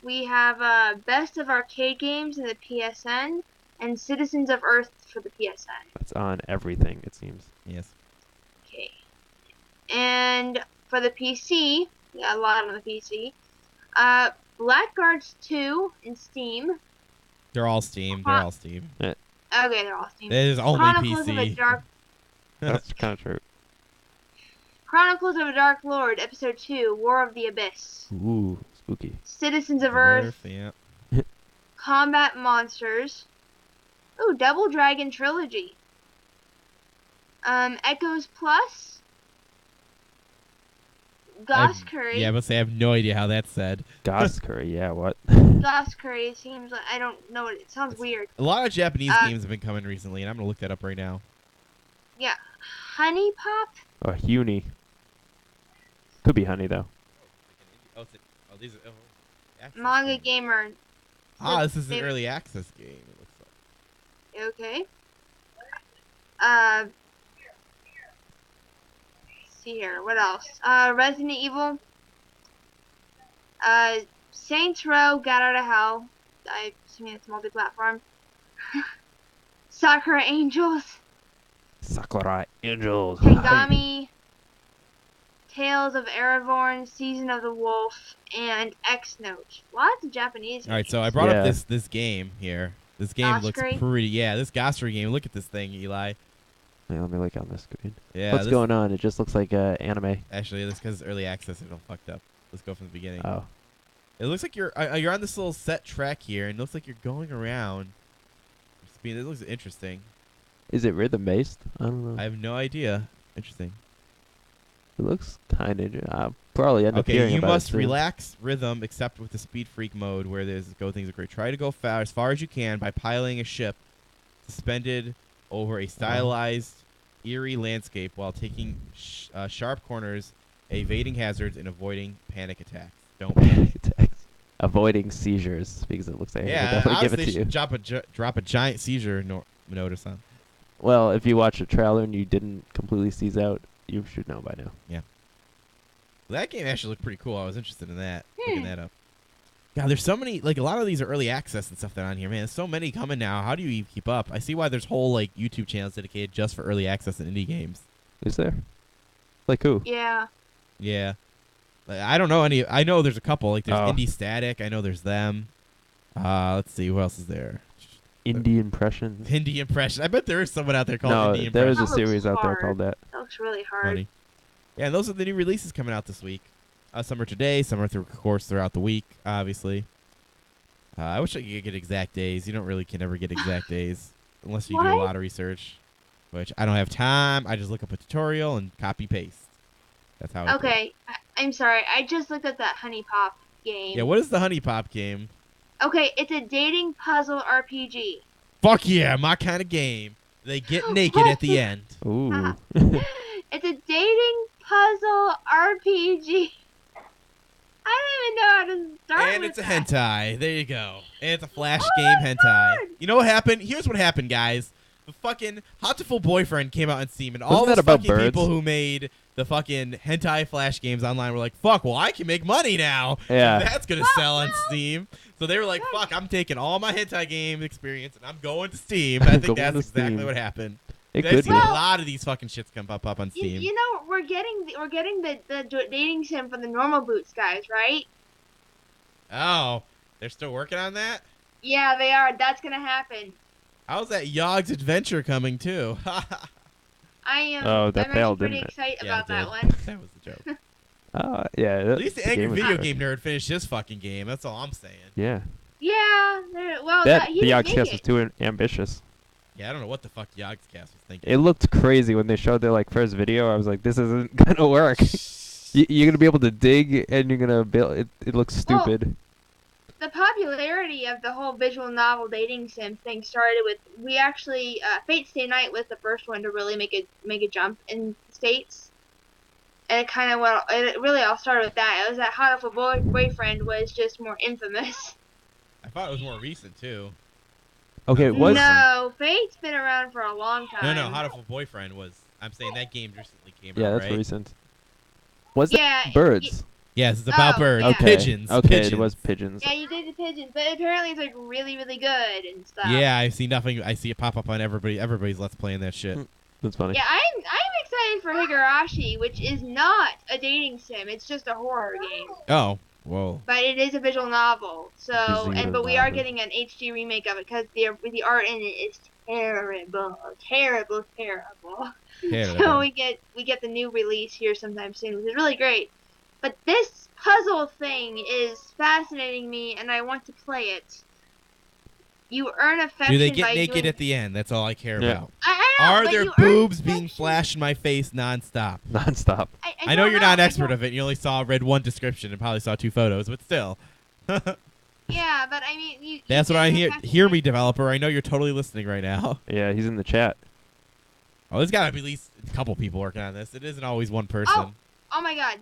we have Best of Arcade Games in the PSN and Citizens of Earth for the PSN. That's on everything, it seems. Yes. Okay. And for the PC, we got a lot on the PC. Blackguards 2 in Steam. They're all Steam. They're all Steam. Okay, they're all Steam. It is only Chronicles of a PC. Dark That's kind of true. Chronicles of a Dark Lord, Episode 2, War of the Abyss. Ooh, spooky. Citizens of Earth, Yeah. Combat Monsters. Ooh, Double Dragon Trilogy. Echoes Plus. Goss Curry. Yeah, but say I have no idea how that's said. Goss Curry, yeah, what? Goss Curry seems like, I don't know what it sounds weird. A lot of Japanese games have been coming recently, and I'm gonna look that up right now. Yeah. Honey Pop. Oh, Huni. Could be Honey, though. These are Manga Gamer. this is an They- early access game. It looks like. Okay. See here. What else? Resident Evil. Saints Row, Got Out of Hell. I assuming it's multi-platform. Sakura Angels. Sakura Angels. Tengami. Tales of Erevorn, Season of the Wolf, and X-Note. Lots of Japanese All right, games. so I brought up Yeah. this game here. This game looks Gossery? pretty. Yeah, this Gossery game. Look at this thing, Eli. Yeah, let me look on this screen. Yeah. What's going on? It just looks like anime. Actually, that's because it's early access. It's all fucked up. Let's go from the beginning. Oh. It looks like you're on this little set track here, and it looks like you're going around. It looks interesting. Is it rhythm based? I don't know. I have no idea. Interesting. It looks kind of. I'll probably end up Okay, hearing you about it must soon. relax rhythm except with the speed freak mode where there's things are great. Try to go as far as you can by piloting a ship suspended over a stylized, eerie landscape while taking sharp corners, evading hazards, and avoiding panic attacks. Don't panic. Attacks. Avoiding seizures because it looks like I could Yeah, definitely give it honestly, to you. drop a giant seizure notice on. Well, if you watch a trailer and you didn't completely seize out, you should know by now. Yeah. Well, that game actually looked pretty cool. I was interested in that. Looking that up. God, there's so many. Like a lot of these are early access and stuff that are on here, man. There's so many coming now. How do you even keep up? I see why there's whole like YouTube channels dedicated just for early access and indie games. Is there? Like who? Yeah. Yeah. Like, I don't know any. I know there's a couple. Like there's Oh. Indie Static. I know there's them. Let's see who else is there. Indie Impressions. Indie Impression. I bet there is someone out there called No, Indie there is Impression. a That looks series out there hard. called that. That looks really hard. Funny. Yeah, and those are the new releases coming out this week. Some are today, some are of course throughout the week, obviously. I wish I could get exact days. You can never get exact days unless you do a What? lot of research, which I don't have time. I just look up a tutorial and copy paste. That's how. I do it. Okay, I'm sorry. I just looked at that Honey Pop game. Yeah, what is the Honey Pop game? Okay, it's a dating puzzle RPG. Fuck yeah, my kind of game. They get naked at the end. Ooh. It's a dating puzzle RPG. I don't even know how to start And with it's a that. hentai. There you go. And it's a flash Oh game my hentai. God. You know what happened? Here's what happened, guys. The fucking Hatoful Boyfriend came out on Steam, and all Wasn't that those about fucking birds? people who made the fucking hentai flash games online were like, fuck, well, I can make money now. Yeah. That's going to sell on Steam. So they were like, fuck, I'm taking all my hentai game experience, and I'm going to Steam. I think Going that's to exactly Steam. what happened. It I've could seen be. a lot of these fucking shits come pop up on You, Steam. you know, we're getting the dating sim for the normal boots guys, right? Oh, they're still working on that? Yeah, they are. That's gonna happen. How's that Yogg's Adventure coming, too? I am. Oh, that I'm failed, actually pretty didn't it? excited Yeah, about it that did. one. That was the joke. Yeah. At least the angry game was video good. game nerd finished his fucking game. That's all I'm saying. Yeah. Yeah. Well, That he the didn't Yogscast make was it. too ambitious. Yeah, I don't know what the fuck Yogg's cast was thinking. It looked crazy when they showed their like first video. I was like, this isn't gonna work. You're gonna be able to dig, and you're gonna build. It looks Well, stupid. The popularity of the whole visual novel dating sim thing started with we actually Fate Stay Night was the first one to really make a jump in the States, and it really all started with that. It was that Hatoful Boyfriend was just more infamous. I thought it was more recent too. Okay, it was. No, Fate's been around for a long time. No, Hatoful Boyfriend was. I'm saying that game recently came Yeah, out, that's right? recent. Was Yeah, that birds? Yes, it's about Oh, birds. yeah. Okay. Pigeons. Okay, Pigeons. it was pigeons. Yeah, you did the pigeons, but apparently it's like really, really good and stuff. Yeah, I see nothing. I see it pop up on everybody's Let's Playing that shit. That's funny. Yeah, I'm excited for Higurashi, which is not a dating sim. It's just a horror game, Oh, whoa. but it is a visual novel. So, Visual but we are novel. getting an HD remake of it because the art in it is terrible, terrible, terrible. Yeah, So we get the new release here sometime soon, which is really great. But this puzzle thing is fascinating me, and I want to play it. You earn affection Do they by get naked doing... at the end? That's all I care Yeah. about. I know, Are but there you earn boobs being affection. flashed in my face nonstop? Nonstop. I know don't you're not an I expert don't- of it. And you only read one description and probably saw 2 photos, but still. Yeah, but I mean, you. That's what get I an hear. affection Hear by- me, developer. I know you're totally listening right now. Yeah, he's in the chat. Oh, there's got to be at least a couple people working on this. It isn't always one person. Oh my God.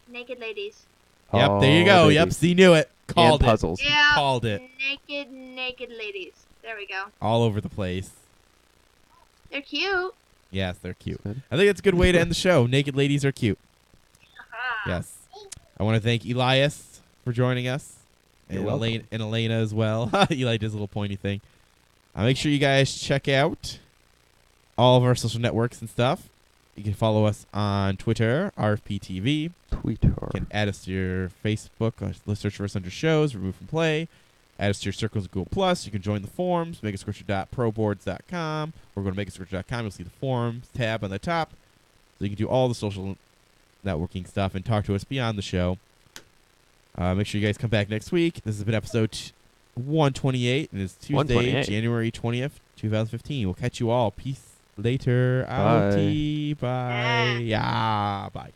Naked ladies. Yep, there you go. Oh, Yep, baby. see, knew it. And Called it. puzzles. Yeah. Called it. Naked ladies. There we go. All over the place. They're cute. Yes, they're cute. Good. I think that's a good way to end the show. Naked ladies are cute. Haha. Yes. I want to thank Elias for joining us. You're And welcome. Elena as well. Eli does a little pointy thing. Make sure you guys check out all of our social networks and stuff. You can follow us on Twitter, RFPTV. Twitter. You can add us to your Facebook. Let's search for us under shows, remove from play. Add us to your circles of Google Plus. You can join the forums, megascorcher.proboards.com, or go to megascorcher.com. You'll see the forums tab on the top. So you can do all the social networking stuff and talk to us beyond the show. Make sure you guys come back next week. This has been episode 128, and it's Tuesday, January 20th, 2015. We'll catch you all. Peace later. Bye. Outie. Bye. Yeah. Bye.